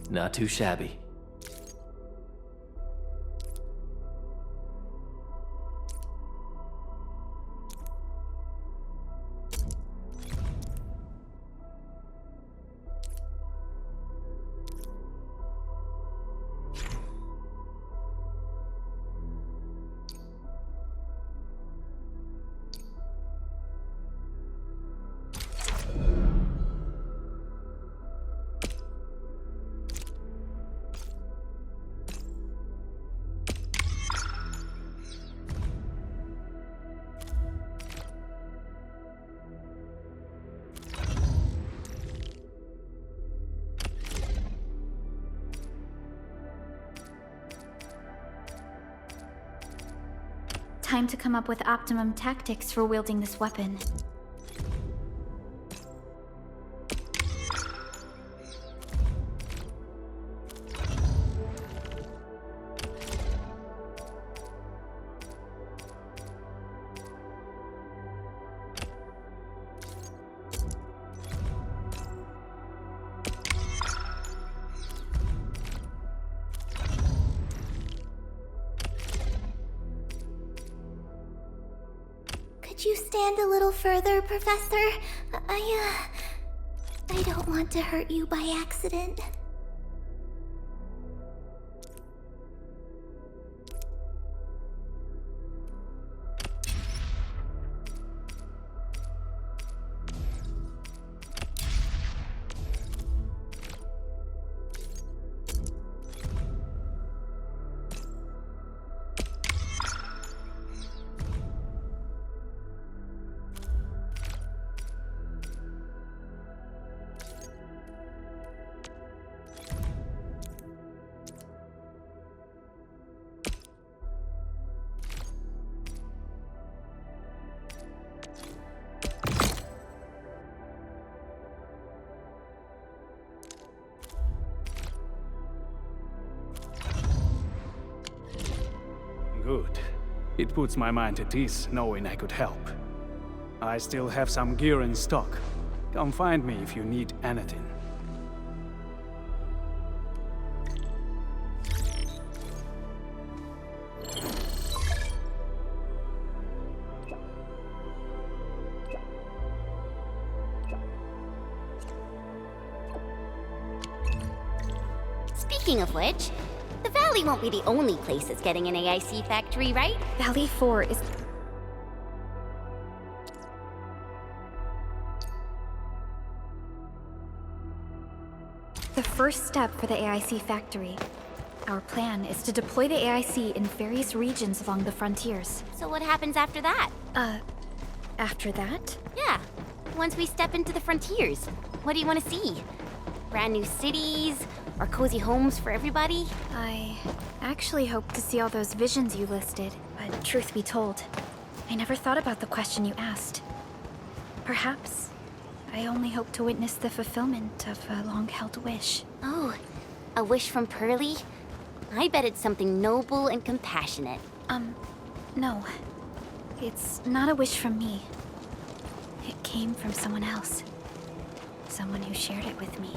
Not too shabby. Time to come up with optimum tactics for wielding this weapon. Could you stand a little further, Professor? I don't want to hurt you by accident. Good. It puts my mind at ease knowing I could help. I still have some gear in stock. Come find me if you need anything. Speaking of which, the Valley won't be the only place that's getting an AIC factory, right? Valley 4 is... the first step for the AIC factory. Our plan is to deploy the AIC in various regions along the frontiers. So what happens after that? After that? Yeah, once we step into the frontiers. What do you want to see? Brand new cities? Our cozy homes for everybody? I actually hoped to see all those visions you listed, but truth be told, I never thought about the question you asked. Perhaps I only hope to witness the fulfillment of a long-held wish. Oh, a wish from Pearly? I bet it's something noble and compassionate. No. It's not a wish from me. It came from someone else. Someone who shared it with me.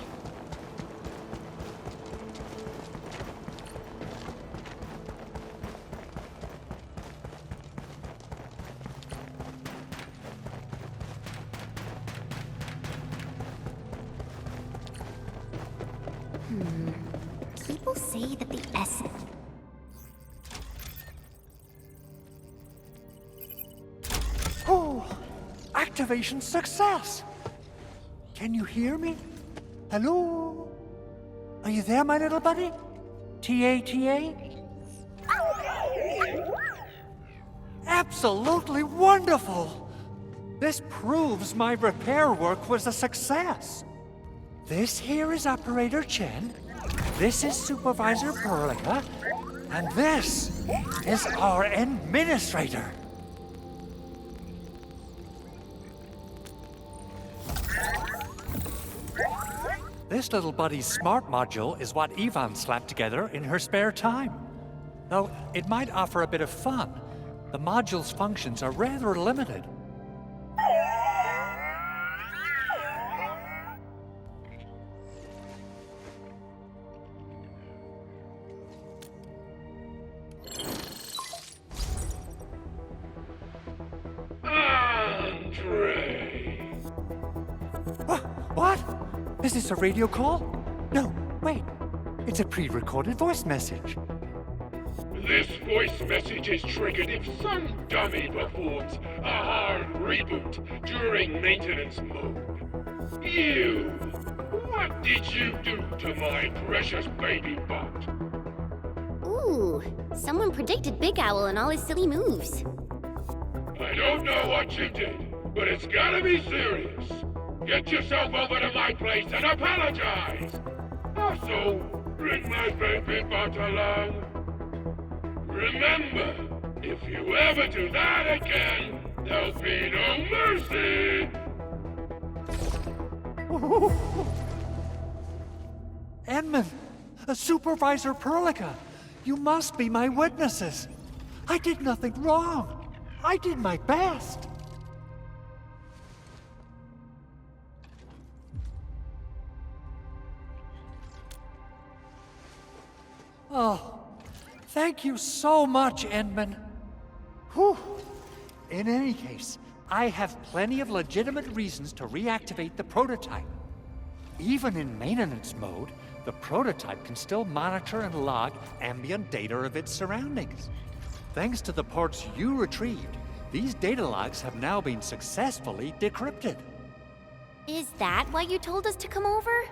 People say that the essence... Oh! Activation success! Can you hear me? Hello? Are you there, my little buddy? T-A-T-A? Absolutely wonderful! This proves my repair work was a success. This here is Operator Chen, this is Supervisor Perlica, and this is our Administrator. This little buddy's smart module is what Yvonne slapped together in her spare time. Though it might offer a bit of fun, the module's functions are rather limited. What? Is this a radio call? No, wait. It's a pre-recorded voice message. This voice message is triggered if some dummy performs a hard reboot during maintenance mode. You! What did you do to my precious baby bot? Ooh, someone predicted Big Owl and all his silly moves. I don't know what you did, but it's gotta be serious. Get yourself over to my place and apologize! Also, bring my baby bot along. Remember, if you ever do that again, there'll be no mercy! Edmund, Supervisor Perlica, you must be my witnesses. I did nothing wrong. I did my best. Oh, thank you so much, Edmund. Whew. In any case, I have plenty of legitimate reasons to reactivate the prototype. Even in maintenance mode, the prototype can still monitor and log ambient data of its surroundings. Thanks to the parts you retrieved, these data logs have now been successfully decrypted. Is that why you told us to come over?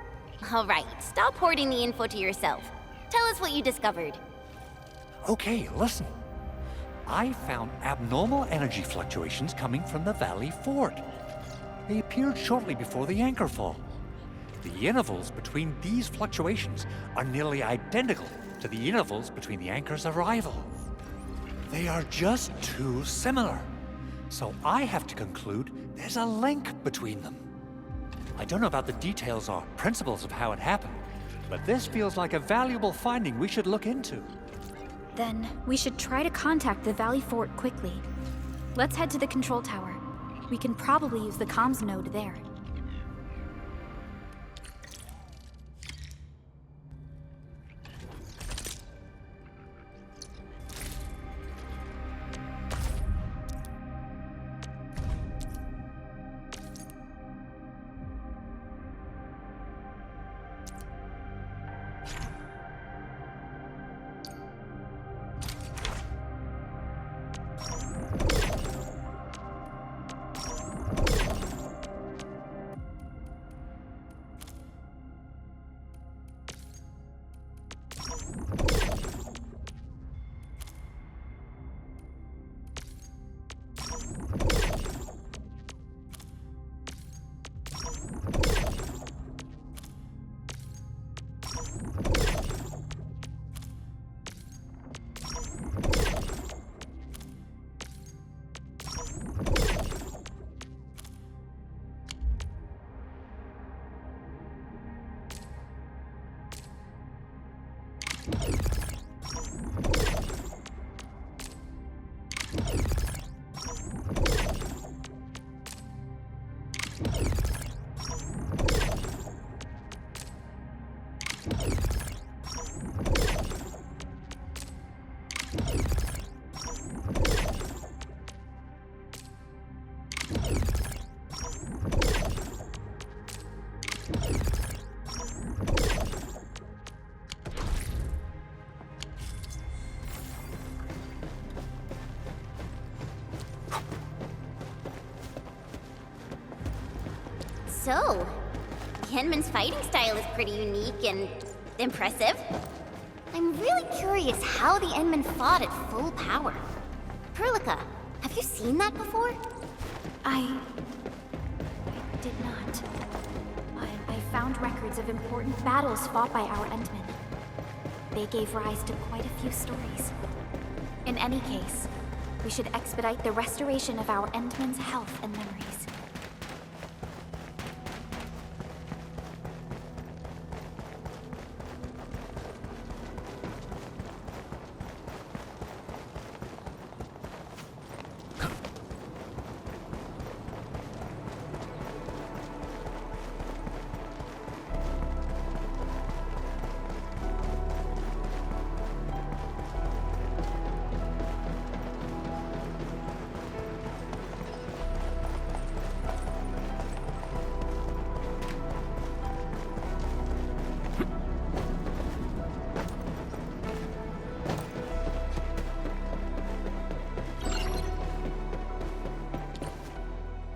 All right, stop hoarding the info to yourself. Tell us what you discovered. Okay, listen. I found abnormal energy fluctuations coming from the Valley Fort. They appeared shortly before the anchor fall. The intervals between these fluctuations are nearly identical to the intervals between the anchor's arrival. They are just too similar. So I have to conclude there's a link between them. I don't know about the details or principles of how it happened, but this feels like a valuable finding we should look into. Then we should try to contact the Valley Fort quickly. Let's head to the control tower. We can probably use the comms node there. So, Henman's fighting style is pretty unique and impressive. I'm really curious how the Endmen fought at full power. Perlica, have you seen that before? I did not. I found records of important battles fought by our Endmen. They gave rise to quite a few stories. In any case, we should expedite the restoration of our Endmen's health and memories.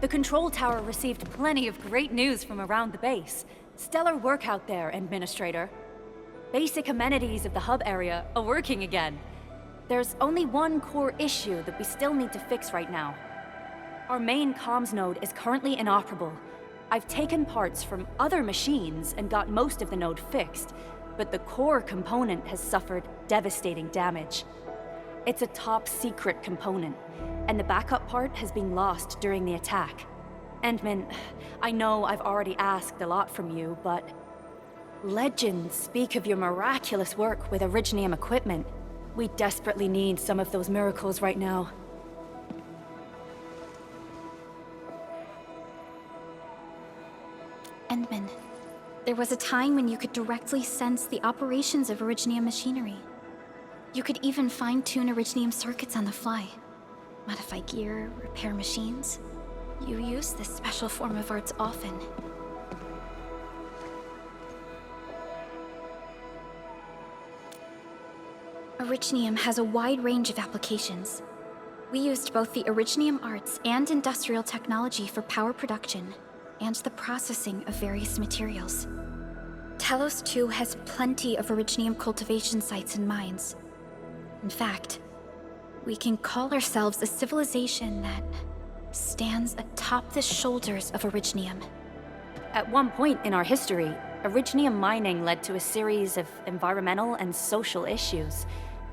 The control tower received plenty of great news from around the base. Stellar work out there, Administrator. Basic amenities of the hub area are working again. There's only one core issue that we still need to fix right now. Our main comms node is currently inoperable. I've taken parts from other machines and got most of the node fixed, but the core component has suffered devastating damage. It's a top-secret component, and the backup part has been lost during the attack. Endman, I know I've already asked a lot from you, but legends speak of your miraculous work with Originium equipment. We desperately need some of those miracles right now. Endman, there was a time when you could directly sense the operations of Originium machinery. You could even fine-tune Originium circuits on the fly. Modify gear, repair machines. You use this special form of arts often. Originium has a wide range of applications. We used both the Originium arts and industrial technology for power production and the processing of various materials. Talos-II has plenty of Originium cultivation sites and mines. In fact, we can call ourselves a civilization that stands atop the shoulders of Originium. At one point in our history, Originium mining led to a series of environmental and social issues.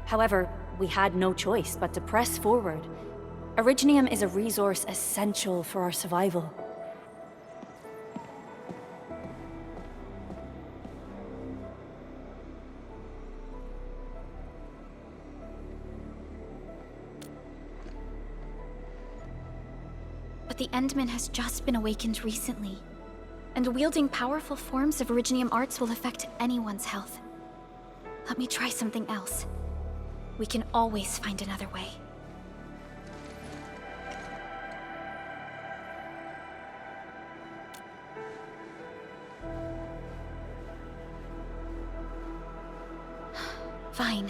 However, we had no choice but to press forward. Originium is a resource essential for our survival. The Endman has just been awakened recently, and wielding powerful forms of Originium arts will affect anyone's health. Let me try something else. We can always find another way. Fine.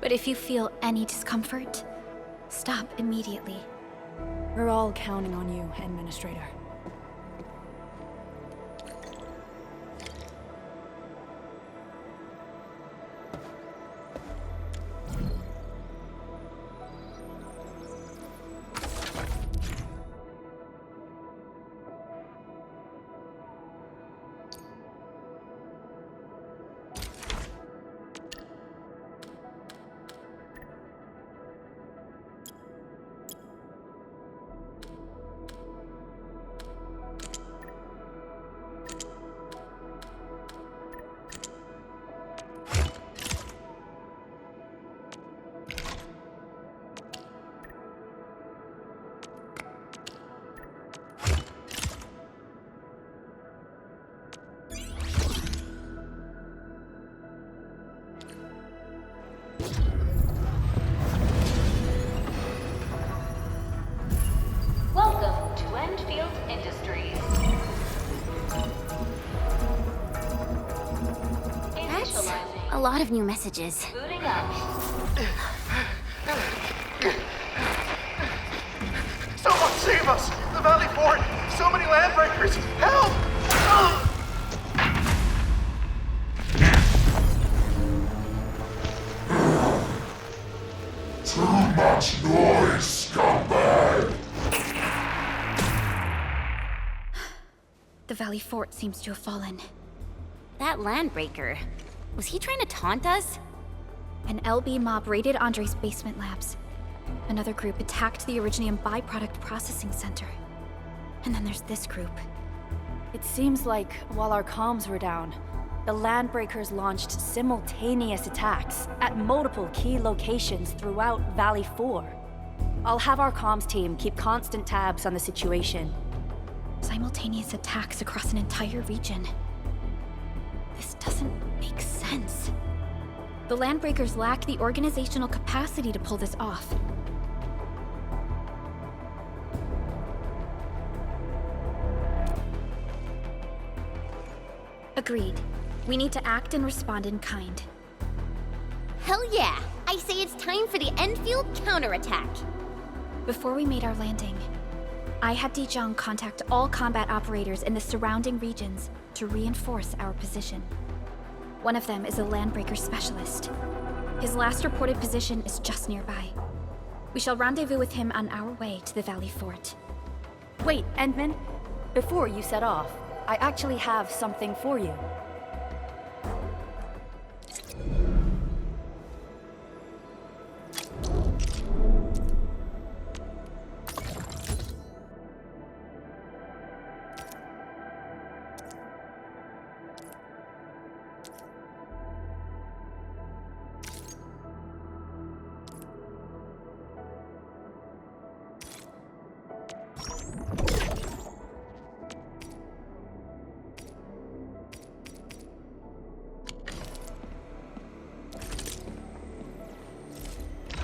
But if you feel any discomfort, stop immediately. We're all counting on you, Administrator. A lot of new messages. Booting up. Someone save us! The Valley Fort! So many landbreakers! Help! Too much noise, scumbag! The Valley Fort seems to have fallen. That landbreaker. Was he trying to taunt us? An LB mob raided Andre's basement labs. Another group attacked the Originium byproduct processing center. And then there's this group. It seems like while our comms were down, the Landbreakers launched simultaneous attacks at multiple key locations throughout Valley 4. I'll have our comms team keep constant tabs on the situation. Simultaneous attacks across an entire region. This doesn't make sense. The Landbreakers lack the organizational capacity to pull this off. Agreed. We need to act and respond in kind. Hell yeah! I say it's time for the Endfield counterattack. Before we made our landing, I had Dijong contact all combat operators in the surrounding regions to reinforce our position. One of them is a Landbreaker specialist. His last reported position is just nearby. We shall rendezvous with him on our way to the Valley Fort. Wait, Endman, before you set off, I actually have something for you.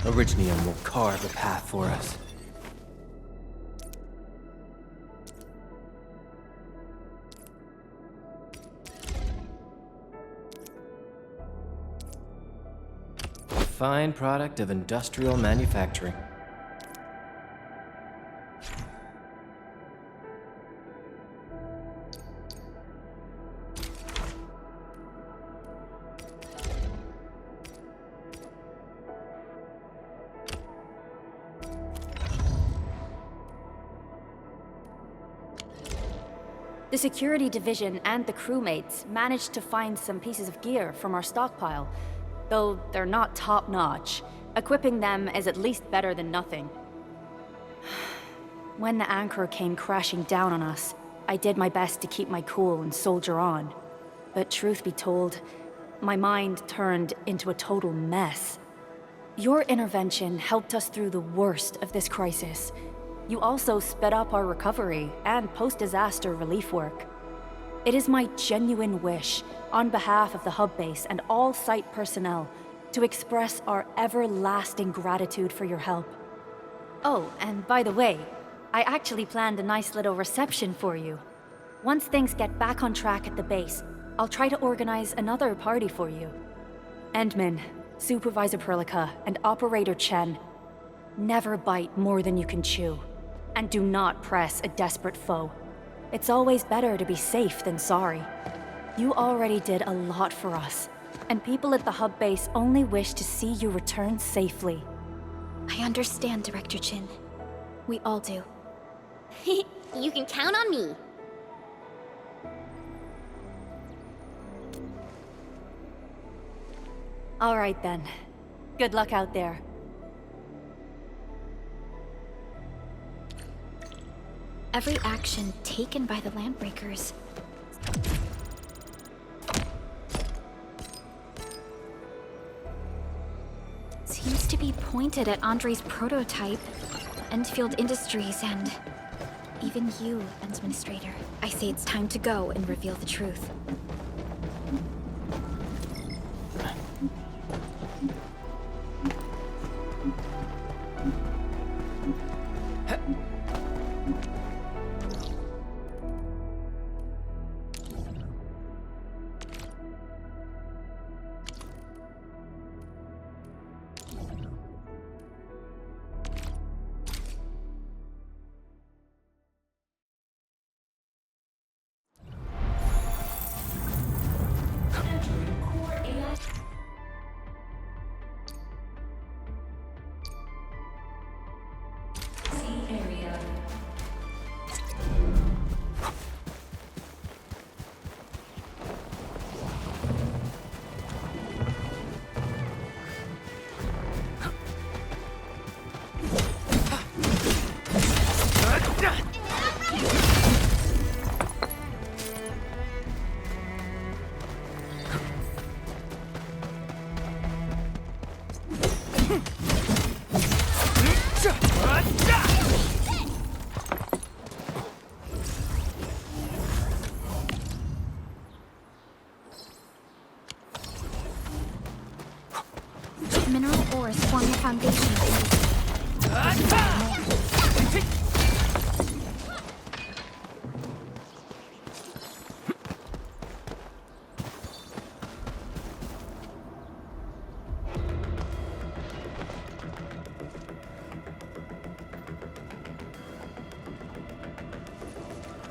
Originium will carve a path for us. A fine product of industrial manufacturing. The security division and the crewmates managed to find some pieces of gear from our stockpile, though they're not top-notch. Equipping them is at least better than nothing. When the anchor came crashing down on us, I did my best to keep my cool and soldier on. But truth be told, my mind turned into a total mess. Your intervention helped us through the worst of this crisis. You also sped up our recovery and post-disaster relief work. It is my genuine wish, on behalf of the hub base and all site personnel, to express our everlasting gratitude for your help. Oh, and by the way, I actually planned a nice little reception for you. Once things get back on track at the base, I'll try to organize another party for you. Endman, Supervisor Protocol, and Operator Chen, never bite more than you can chew. And do not press a desperate foe. It's always better to be safe than sorry. You already did a lot for us, and people at the hub base only wish to see you return safely. I understand, Director Chin. We all do. You can count on me. All right then. Good luck out there. Every action taken by the Landbreakers seems to be pointed at Andre's prototype, Endfield Industries, and even you, Administrator. I say it's time to go and reveal the truth. Mineral ores form the foundation of industry.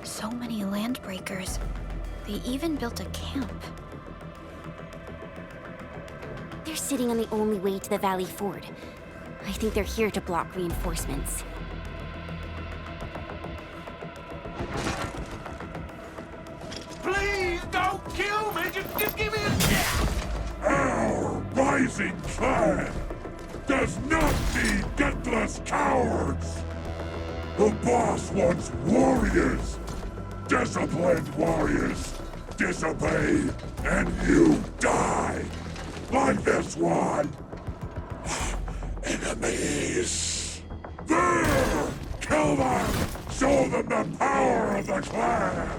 So many landbreakers. They even built a camp. They're sitting on the only way to the Valley Ford. I think they're here to block reinforcements. Please don't kill me! Just give me a chance! Our rising clan does not need gutless cowards! The boss wants warriors! Disciplined warriors! Disobey, and you die! Like this one! Enemies! There! Kill them! Show them the power of the clan!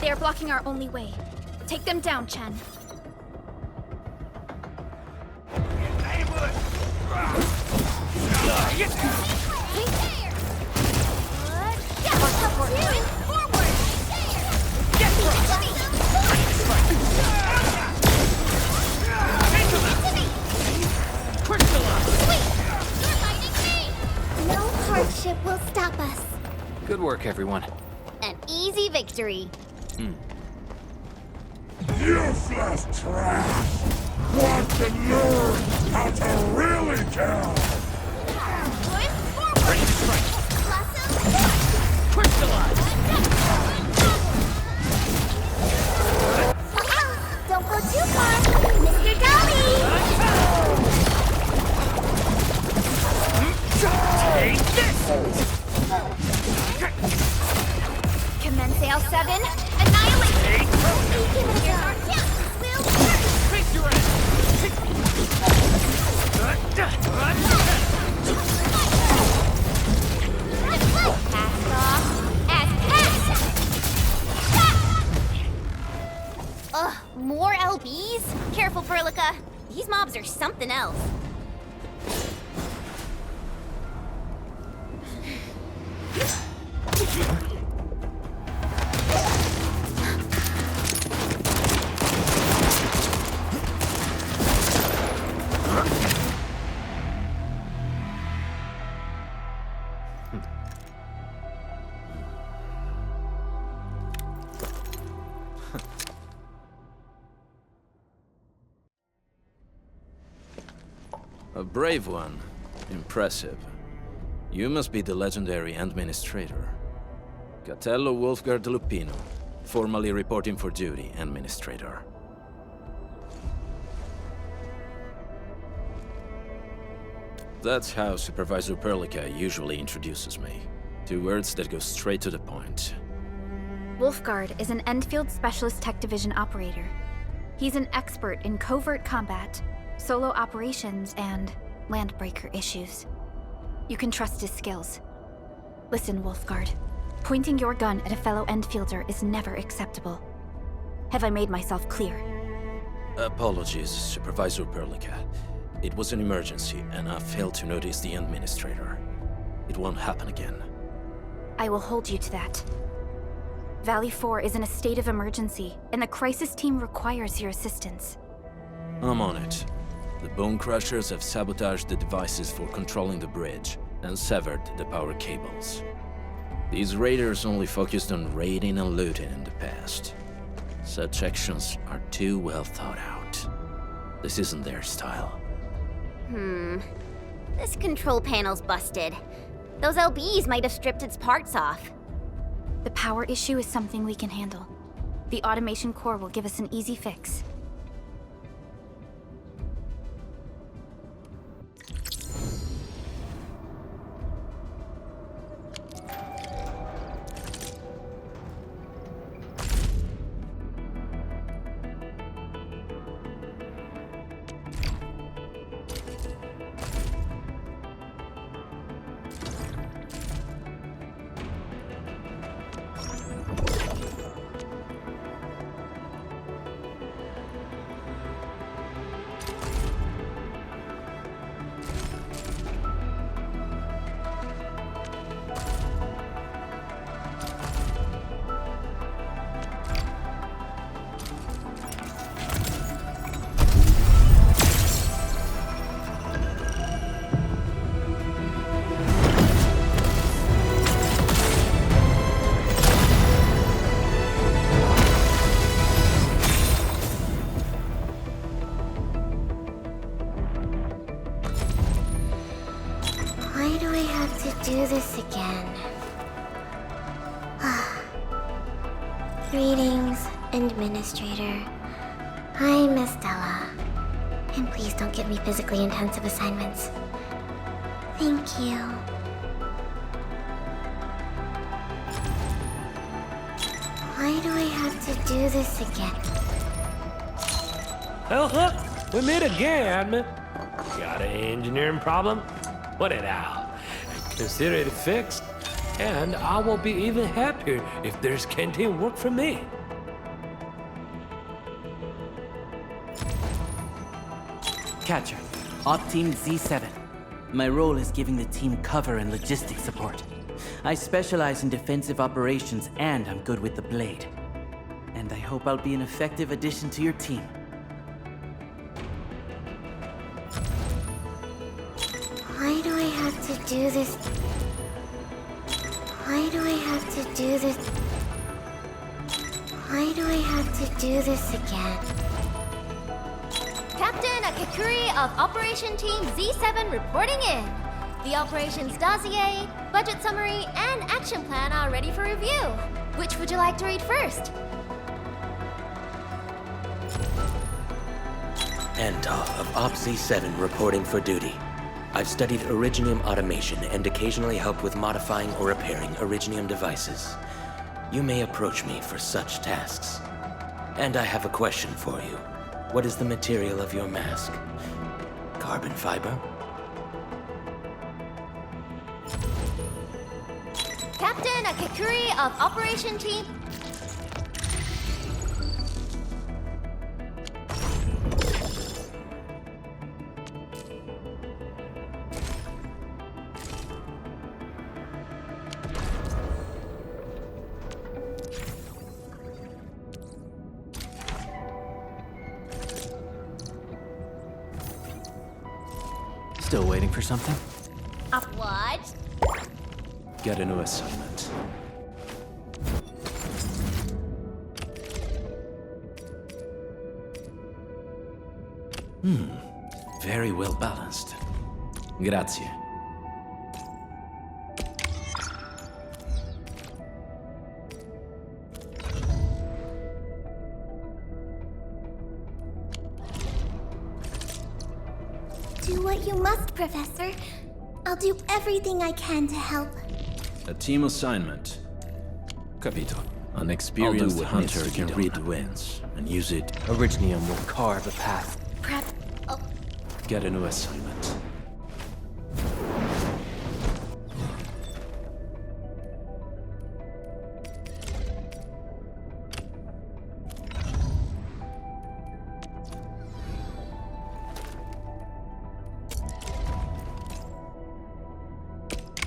They are blocking our only way. Take them down, Chen. No hardship will stop us. Good work, everyone. An easy victory. Useless trash! Want to learn how to really kill! Ready to strike! Crystallize! Don't go too far, Mr. Dolly! Take this! Commence L7. Annihilate! Face your ass! Ugh, more LBs? Careful, Protocol. These mobs are something else. A brave one. Impressive. You must be the legendary Administrator. Catello Wolfgard Lupino, formally reporting for duty, Administrator. That's how Supervisor Perlica usually introduces me. 2 words that go straight to the point. Wolfgard is an Endfield Specialist Tech Division operator. He's an expert in covert combat, solo operations, and landbreaker issues. You can trust his skills. Listen, Wolfgard. Pointing your gun at a fellow Endfielder is never acceptable. Have I made myself clear? Apologies, Supervisor Perlica. It was an emergency, and I failed to notice the Administrator. It won't happen again. I will hold you to that. Valley 4 is in a state of emergency, and the crisis team requires your assistance. I'm on it. The Bone Crushers have sabotaged the devices for controlling the bridge, and severed the power cables. These raiders only focused on raiding and looting in the past. Such actions are too well thought out. This isn't their style. This control panel's busted. Those LBs might have stripped its parts off. The power issue is something we can handle. The automation core will give us an easy fix. this again. Greetings, Administrator. I'm Estella. And please don't give me physically intensive assignments. Thank you. Why do I have to do this again? Oh, we meet again. Got an engineering problem? Put it out. Consider it fixed, and I will be even happier if there's canteen work for me. Catcher, Op Team Z7. My role is giving the team cover and logistics support. I specialize in defensive operations, and I'm good with the blade. And I hope I'll be an effective addition to your team. Why do I have to do this? Why do I have to do this? Why do I have to do this again? Captain Akakuri of Operation Team Z7 reporting in. The operations dossier, budget summary, and action plan are ready for review. Which would you like to read first? Antal of Op Z7 reporting for duty. I've studied Originium automation and occasionally help with modifying or repairing Originium devices. You may approach me for such tasks. And I have a question for you. What is the material of your mask? Carbon fiber? Captain Akakuri of Operation Team... Still waiting for something? What? Get a new assignment. Very well balanced. Grazie. Do what you must, Professor. I'll do everything I can to help. A team assignment. Capito. An experienced what hunter needs to be can done. read winds and use it. Originium will carve a path. Prep. Oh, Get a new assignment.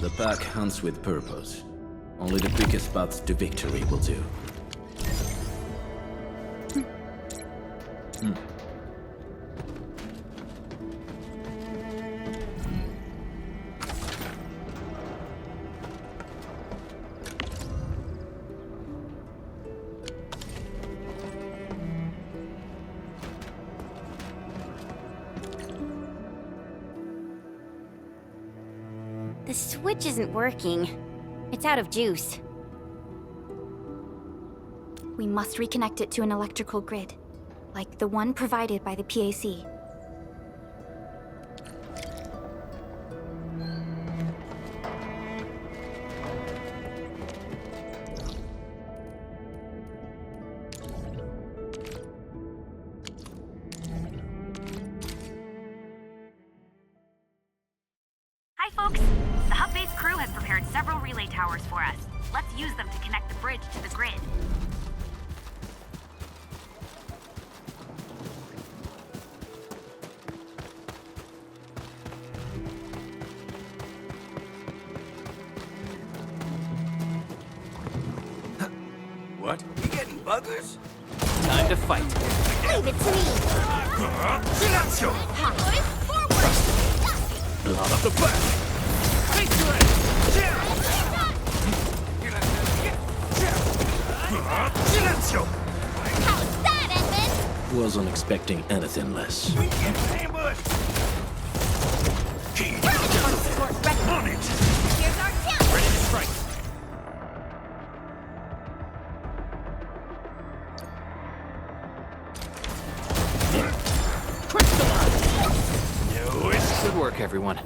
The pack hunts with purpose. Only the quickest paths to victory will do. the switch isn't working. It's out of juice. We must reconnect it to an electrical grid, like the one provided by the PAC. Hi, folks! The hub base crew has prepared several relay towers for us. Let's use them to connect the bridge to the grid. What? You getting buggers? Time to fight. Leave it to me. Silenzio! Hot boys, forward! Out of the back! Silenzio! How's that, Edmund? Wasn't expecting anything less. We get ambushed! Key! On it! Here's our chance! Good work, everyone.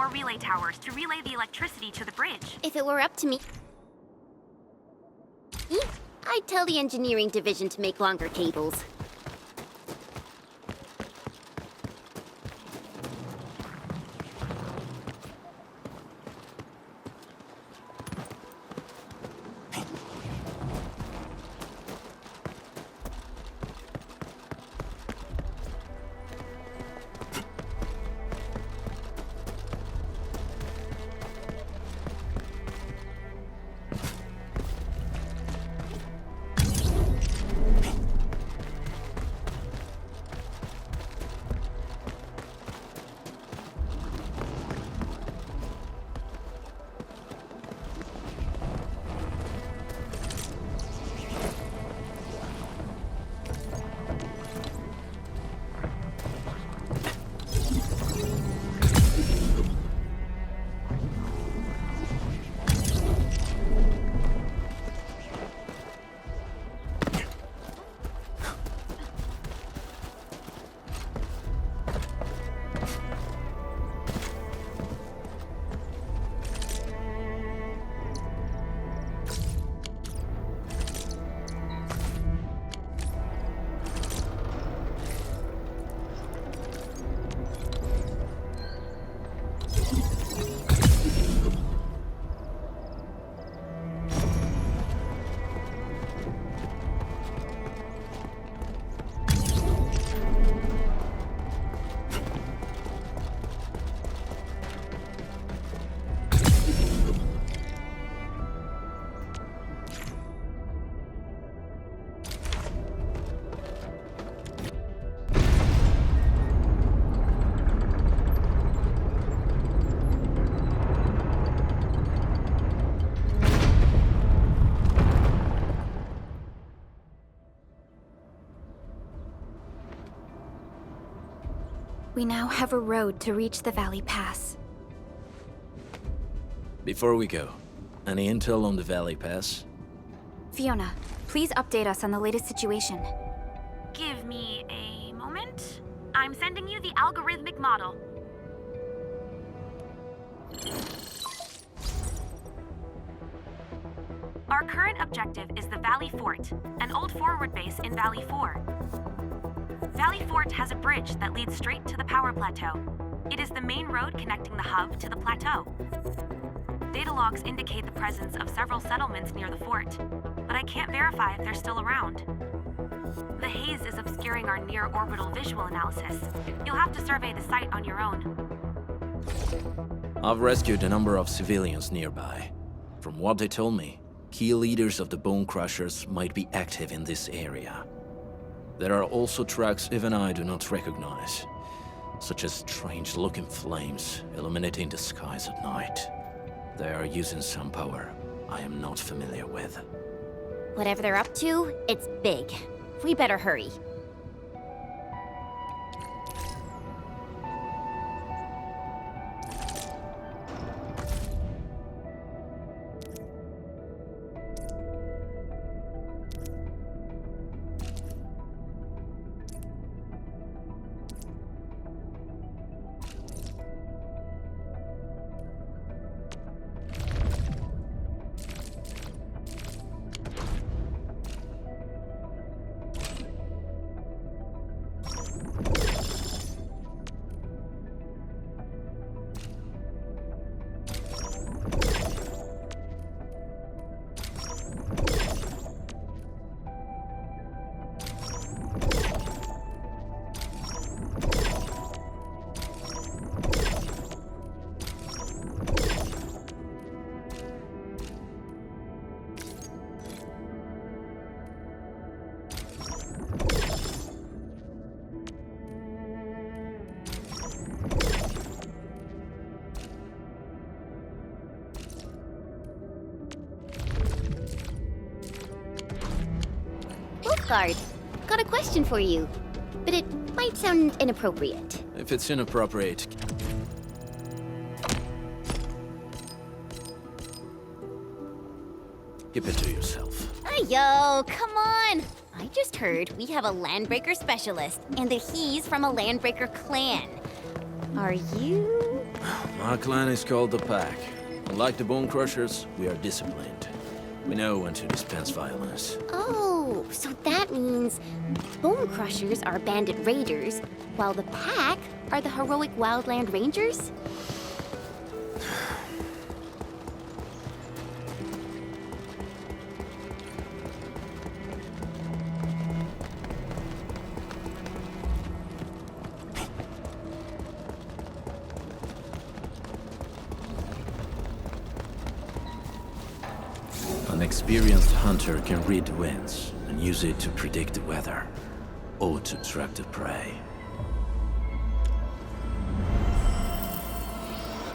more relay towers to relay the electricity to the bridge. If it were up to me, I'd tell the engineering division to make longer cables. We now have a road to reach the Valley Pass. Before we go, any intel on the Valley Pass? Fiona, please update us on the latest situation. Give me a moment. I'm sending you the algorithmic model. Our current objective is the Valley Fort, an old forward base in Valley 4. Valley Fort has a bridge that leads straight to the power plateau. It is the main road connecting the hub to the plateau. Data logs indicate the presence of several settlements near the fort, but I can't verify if they're still around. The haze is obscuring our near-orbital visual analysis. You'll have to survey the site on your own. I've rescued a number of civilians nearby. From what they told me, key leaders of the Bone Crushers might be active in this area. There are also tracks even I do not recognize, such as strange-looking flames illuminating the skies at night. They are using some power I am not familiar with. Whatever they're up to, it's big. We better hurry. Guard, got a question for you, but it might sound inappropriate. If it's inappropriate, keep it to yourself. Yo, come on! I just heard we have a Landbreaker specialist, and that he's from a Landbreaker clan. Are you? Our clan is called the Pack. Unlike the Bone Crushers, we are disciplined. We know when to dispense violence. Oh, so that means Bone Crushers are bandit raiders, while the Pack are the heroic wildland rangers? An experienced hunter can read the winds and use it to predict the weather, or to track the prey.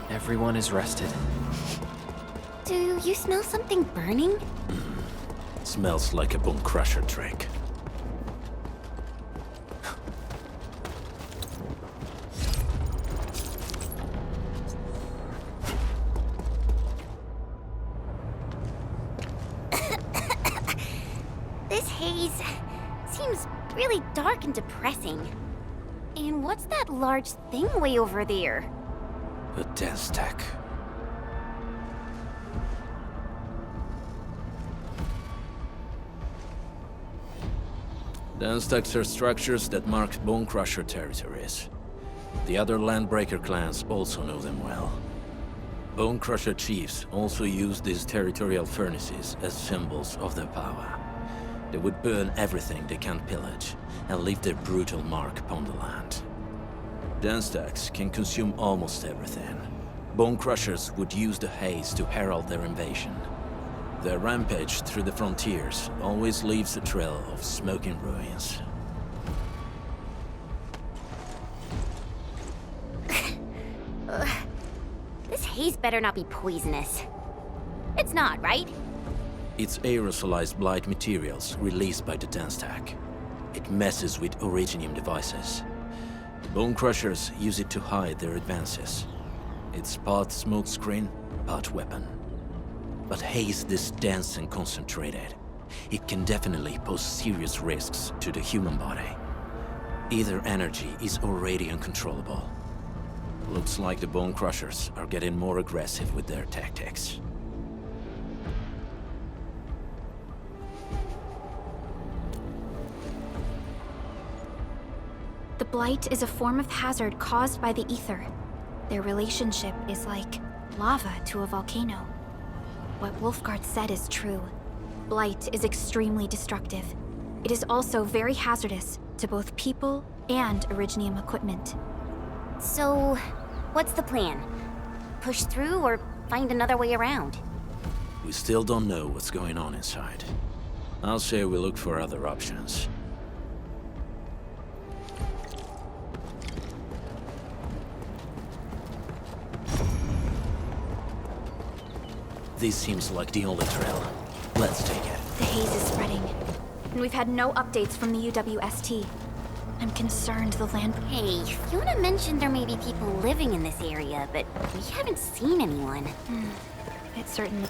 Everyone is rested. Do you smell something burning? Smells like a Bone Crusher trick. This haze seems really dark and depressing. And what's that large thing way over there? A dense tech. Dense techs are structures that mark Bone Crusher territories. The other Landbreaker clans also know them well. Bone Crusher chiefs also use these territorial furnaces as symbols of their power. They would burn everything they can't pillage, and leave their brutal mark upon the land. Dense techs can consume almost everything. Bone Crushers would use the haze to herald their invasion. Their rampage through the frontiers always leaves a trail of smoking ruins. This haze better not be poisonous. It's not, right? It's aerosolized blight materials released by the dense tech. It messes with Originium devices. The Bone Crushers use it to hide their advances. It's part smokescreen, part weapon. But haze this dense and concentrated, it can definitely pose serious risks to the human body. Either energy is already uncontrollable. Looks like the Bone Crushers are getting more aggressive with their tactics. The blight is a form of hazard caused by the ether. Their relationship is like lava to a volcano. What Wolfguard said is true. Blight is extremely destructive. It is also very hazardous to both people and Originium equipment. So, what's the plan? Push through or find another way around? We still don't know what's going on inside. I'll say we look for other options. This seems like the only trail. Let's take it. The haze is spreading, and we've had no updates from the UWST. I'm concerned the land... Hey, Fiona mentioned there may be people living in this area, but we haven't seen anyone. It certainly...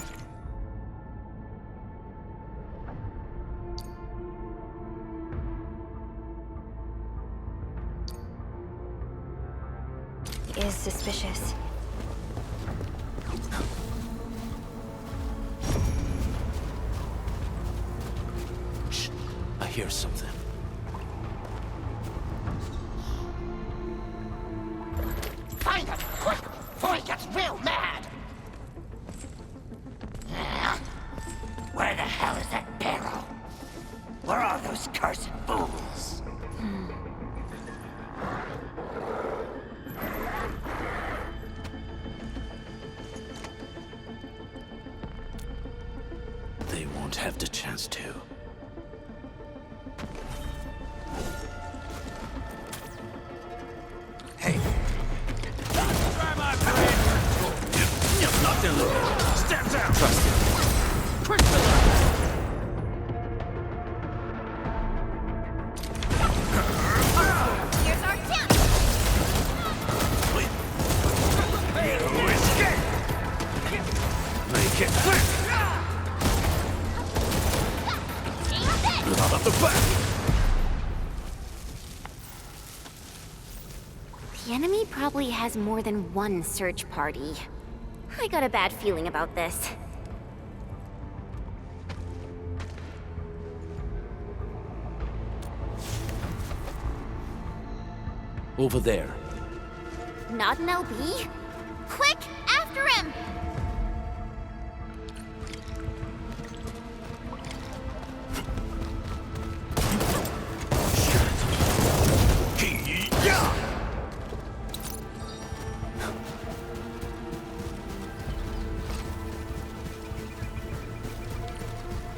is suspicious. Shh, I hear something. Find it, quick, before he gets real mad! Where the hell is that barrel? Where are those cursed fools? They won't have the chance to. Hey. Try my brain. Nothing. Step down. Trust him. Quick to left. Here's our chance! You escape. Make it quick. Out of the back. The enemy probably probably has more than one search party. I got a bad feeling about this. Over there. Not an LB? Quick, after him!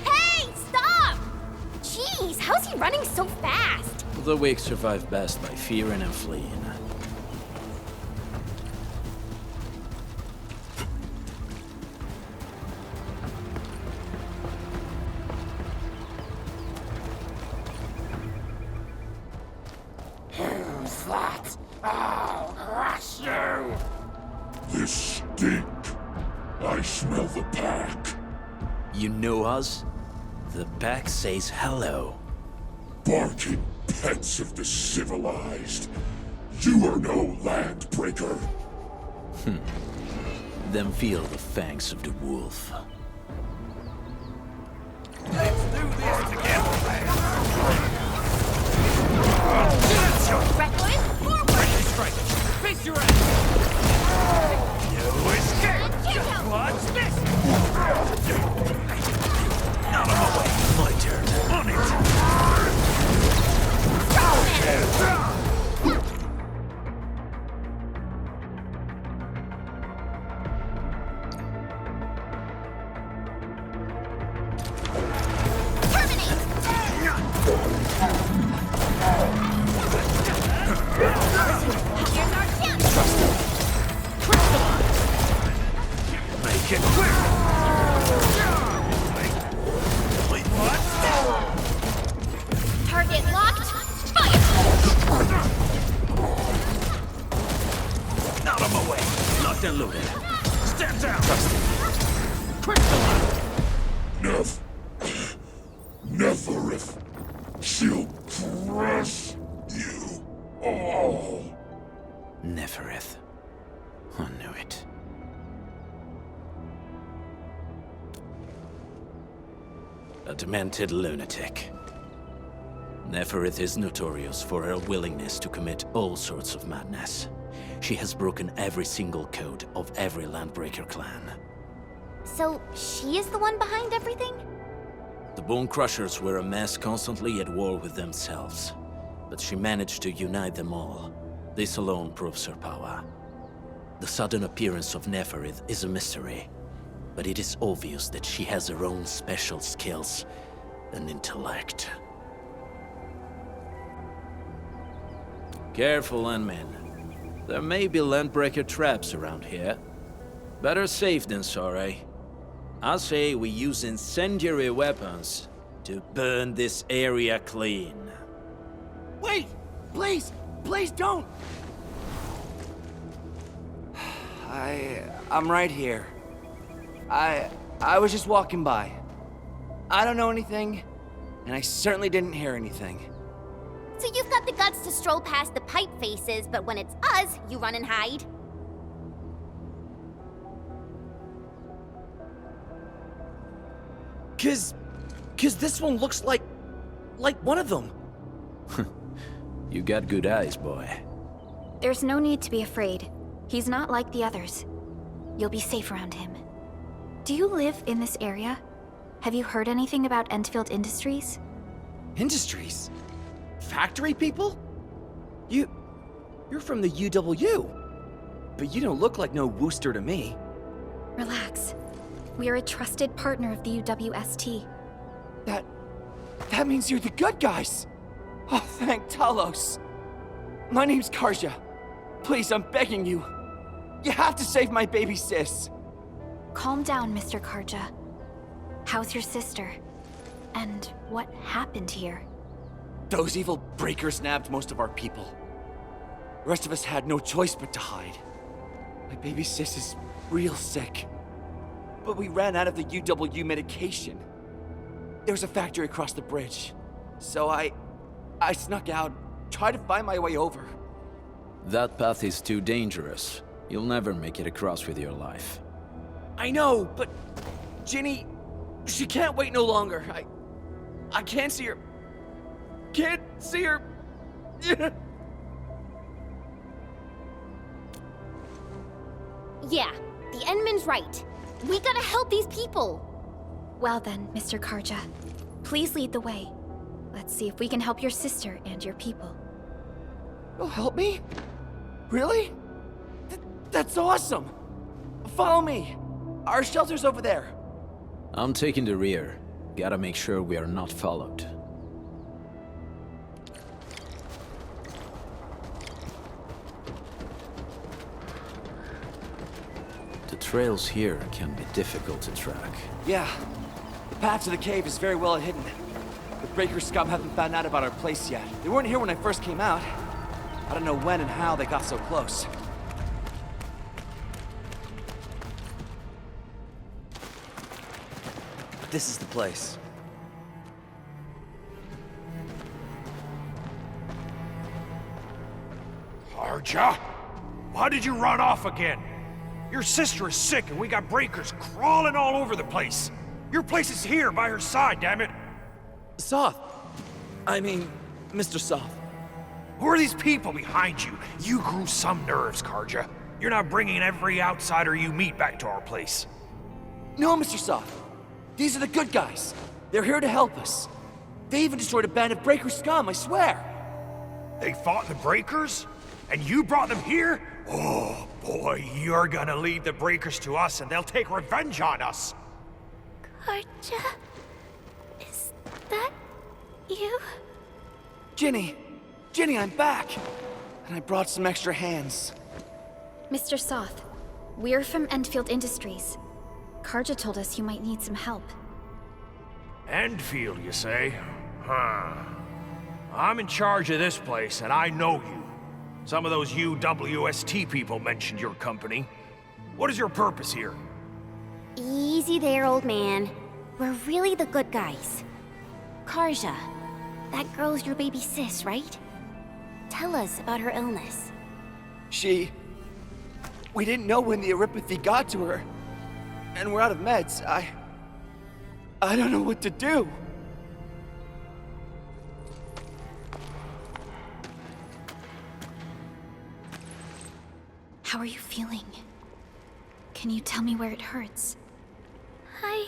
Hey, stop! Jeez, how's he running so fast? The weak survive best by fearing and fleeing. Who's that? I'll crush you! This stink. I smell the pack. You know us? The pack says hello. Barking pets of the civilized. You are no landbreaker. Then feel the fangs of the wolf. Let's do this together, Reckless, forward! Strike! Face your ass! You escape! Just watch this! Out of my way! My turn. On it! Make it quick! Wait, what? Target locked, fire! Out of my way! Locked and loaded. Stand down! Neferith. She'll crush you all. Neferith. I knew it. A demented lunatic. Neferith is notorious for her willingness to commit all sorts of madness. She has broken every single code of every Landbreaker clan. So, she is the one behind everything? The Bone Crushers were a mess constantly at war with themselves. But she managed to unite them all. This alone proves her power. The sudden appearance of Neferith is a mystery, but it is obvious that she has her own special skills and intellect. Careful, Landmen. There may be Landbreaker traps around here. Better safe than sorry. I say we use incendiary weapons to burn this area clean. Wait! Please! Please don't! I'm right here. I was just walking by. I don't know anything, and I certainly didn't hear anything. So you've got the guts to stroll past the pipe faces, but when it's us, you run and hide? Cause this one looks like one of them. You got good eyes, boy. There's no need to be afraid. He's not like the others. You'll be safe around him. Do you live in this area? Have you heard anything about Endfield Industries? Industries? Factory people? You're from the UW. But you don't look like no Wooster to me. Relax. We are a trusted partner of the UWST. That means you're the good guys! Oh, thank Talos! My name's Karja. Please, I'm begging you. You have to save my baby sis. Calm down, Mr. Karja. How's your sister? And what happened here? Those evil breakers nabbed most of our people. The rest of us had no choice but to hide. My baby sis is real sick. But we ran out of the UW medication. There was a factory across the bridge. So I snuck out, tried to find my way over. That path is too dangerous. You'll never make it across with your life. I know, but Ginny, she can't wait no longer. I can't see her. Can't see her. Yeah, the Endman's right. We gotta help these people. Well then, Mr. Karja, please lead the way. Let's see if we can help your sister and your people. You'll help me? Really? That's awesome! Follow me! Our shelter's over there. I'm taking the rear. Gotta make sure we are not followed. The trails here can be difficult to track. Yeah, the path to the cave is very well hidden. The Breaker scum haven't found out about our place yet. They weren't here when I first came out. I don't know when and how they got so close. This is the place. Karja? Why did you run off again? Your sister is sick and we got breakers crawling all over the place. Your place is here by her side, damn it. Soth. I mean, Mr. Soth. Who are these people behind you? You grew some nerves, Karja. You're not bringing every outsider you meet back to our place. No, Mr. Soth. These are the good guys. They're here to help us. They even destroyed a band of Breaker scum, I swear. They fought the Breakers? And you brought them here? Oh, boy, you're gonna lead the Breakers to us and they'll take revenge on us. Karja? Is that you? Ginny! Ginny, I'm back! And I brought some extra hands. Mr. Soth, we're from Endfield Industries. Karja told us you might need some help. Endfield, you say? Huh. I'm in charge of this place, and I know you. Some of those UWST people mentioned your company. What is your purpose here? Easy there, old man. We're really the good guys. Karja, that girl's your baby sis, right? Tell us about her illness. We didn't know when the Eripathy got to her. And we're out of meds. I don't know what to do. How are you feeling? Can you tell me where it hurts? Hi,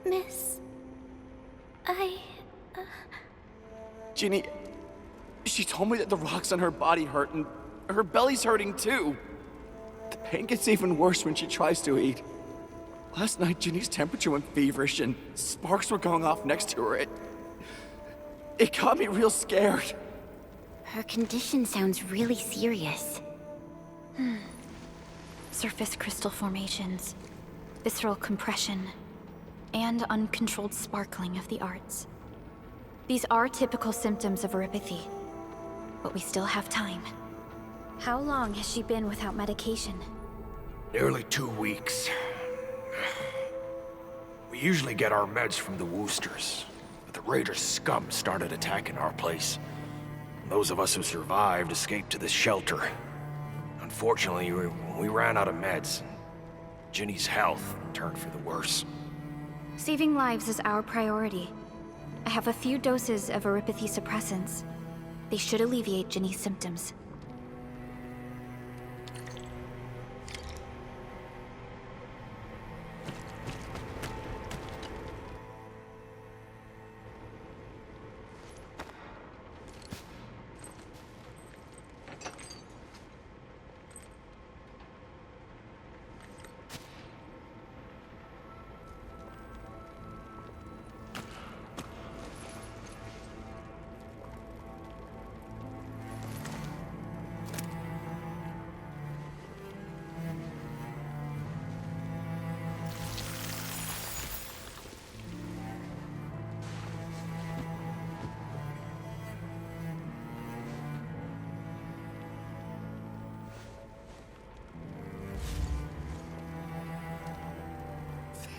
miss. Ginny, she told me that the rocks on her body hurt and her belly's hurting too. The pain gets even worse when she tries to eat. Last night, Ginny's temperature went feverish and sparks were going off next to her. It got me real scared. Her condition sounds really serious. Surface crystal formations, visceral compression, and uncontrolled sparkling of the arts. These are typical symptoms of Eripathy, but we still have time. How long has she been without medication? Nearly 2 weeks. We usually get our meds from the Woosters, but the Raiders' scum started attacking our place. Those of us who survived escaped to this shelter. Unfortunately, we ran out of meds. Ginny's health turned for the worse. Saving lives is our priority. I have a few doses of Eripathy suppressants. They should alleviate Ginny's symptoms.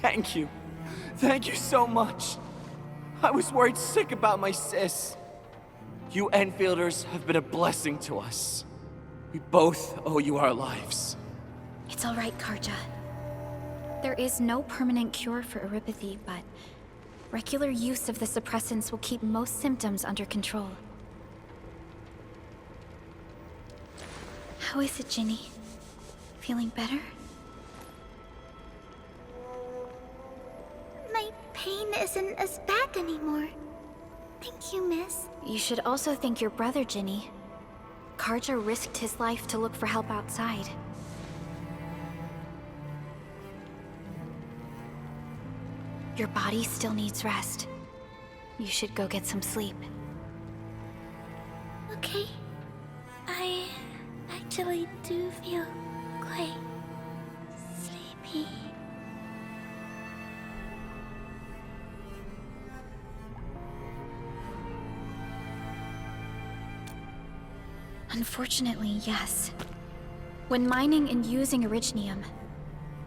Thank you. Thank you so much. I was worried sick about my sis. You Enfielders have been a blessing to us. We both owe you our lives. It's all right, Karja. There is no permanent cure for erypathy, but regular use of the suppressants will keep most symptoms under control. How is it, Ginny? Feeling better? My pain isn't as bad anymore. Thank you, miss. You should also thank your brother, Ginny. Karja risked his life to look for help outside. Your body still needs rest. You should go get some sleep. Okay. I actually do feel quite sleepy. Unfortunately, yes. When mining and using Originium,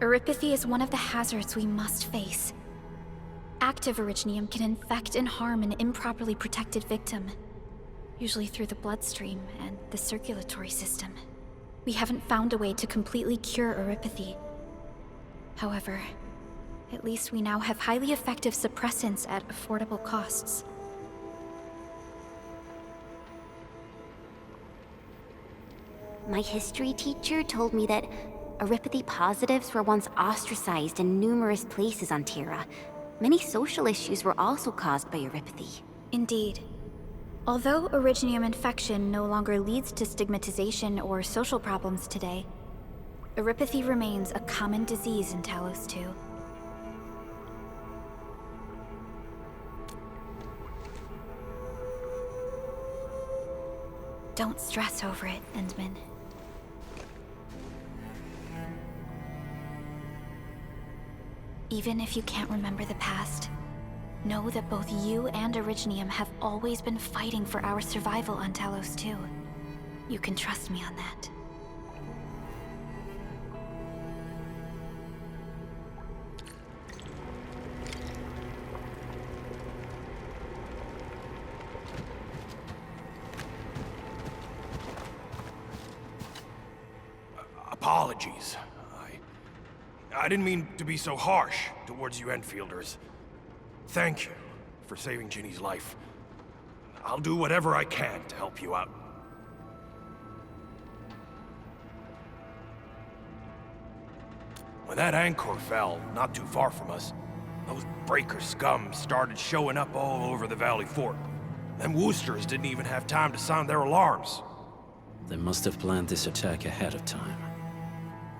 erypathy is one of the hazards we must face. Active Originium can infect and harm an improperly protected victim, usually through the bloodstream and the circulatory system. We haven't found a way to completely cure erypathy. However, at least we now have highly effective suppressants at affordable costs. My history teacher told me that erypathy positives were once ostracized in numerous places on Terra. Many social issues were also caused by erypathy. Indeed. Although Originium infection no longer leads to stigmatization or social problems today, erypathy remains a common disease in Talos-II. Don't stress over it, Endman. Even if you can't remember the past, know that both you and Originium have always been fighting for our survival on Talos-II. You can trust me on that. Apologies. I didn't mean to be so harsh towards you Enfielders. Thank you for saving Ginny's life. I'll do whatever I can to help you out. When that anchor fell, not too far from us, those breaker scum started showing up all over the Valley Fort. Them Woosters didn't even have time to sound their alarms. They must have planned this attack ahead of time.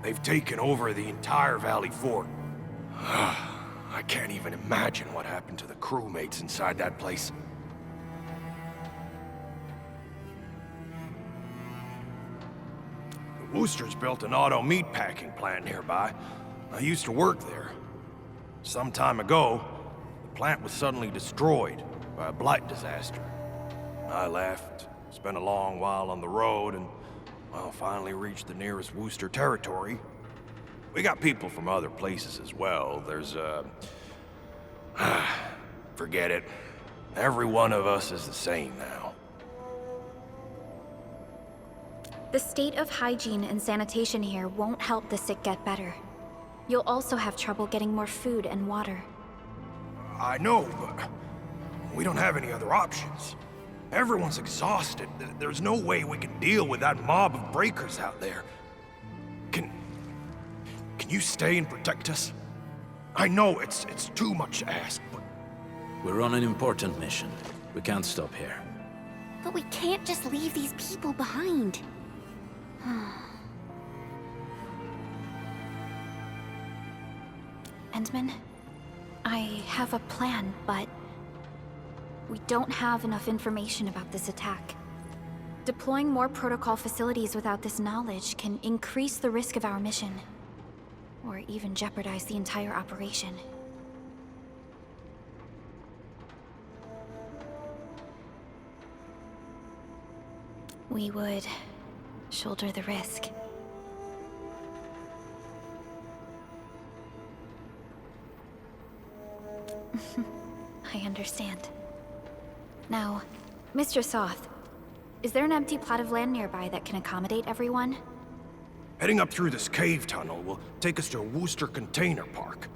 They've taken over the entire Valley Fort. I can't even imagine what happened to the crewmates inside that place. The Woosters built an auto meatpacking plant nearby. I used to work there. Some time ago, the plant was suddenly destroyed by a blight disaster. I left, spent a long while on the road, and well, finally reached the nearest Wooster territory. We got people from other places as well. There's, forget it. Every one of us is the same now. The state of hygiene and sanitation here won't help the sick get better. You'll also have trouble getting more food and water. I know, but we don't have any other options. Everyone's exhausted. There's no way we can deal with that mob of breakers out there. Can you stay and protect us? I know it's too much to ask, but... We're on an important mission. We can't stop here. But we can't just leave these people behind. Endman, I have a plan, but we don't have enough information about this attack. Deploying more protocol facilities without this knowledge can increase the risk of our mission, or even jeopardize the entire operation. We would shoulder the risk. I understand. Now, Mr. Soth, Is there an empty plot of land nearby that can accommodate everyone? Heading up through this cave tunnel will take us to a Wooster container park.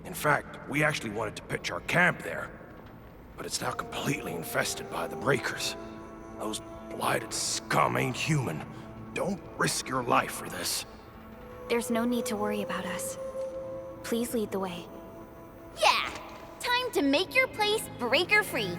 In fact, we actually wanted to pitch our camp there, but it's now completely infested by the breakers. Those blighted scum ain't human. Don't risk your life for this. There's no need to worry about us. Please lead the way. Yeah! Time to make your place breaker-free.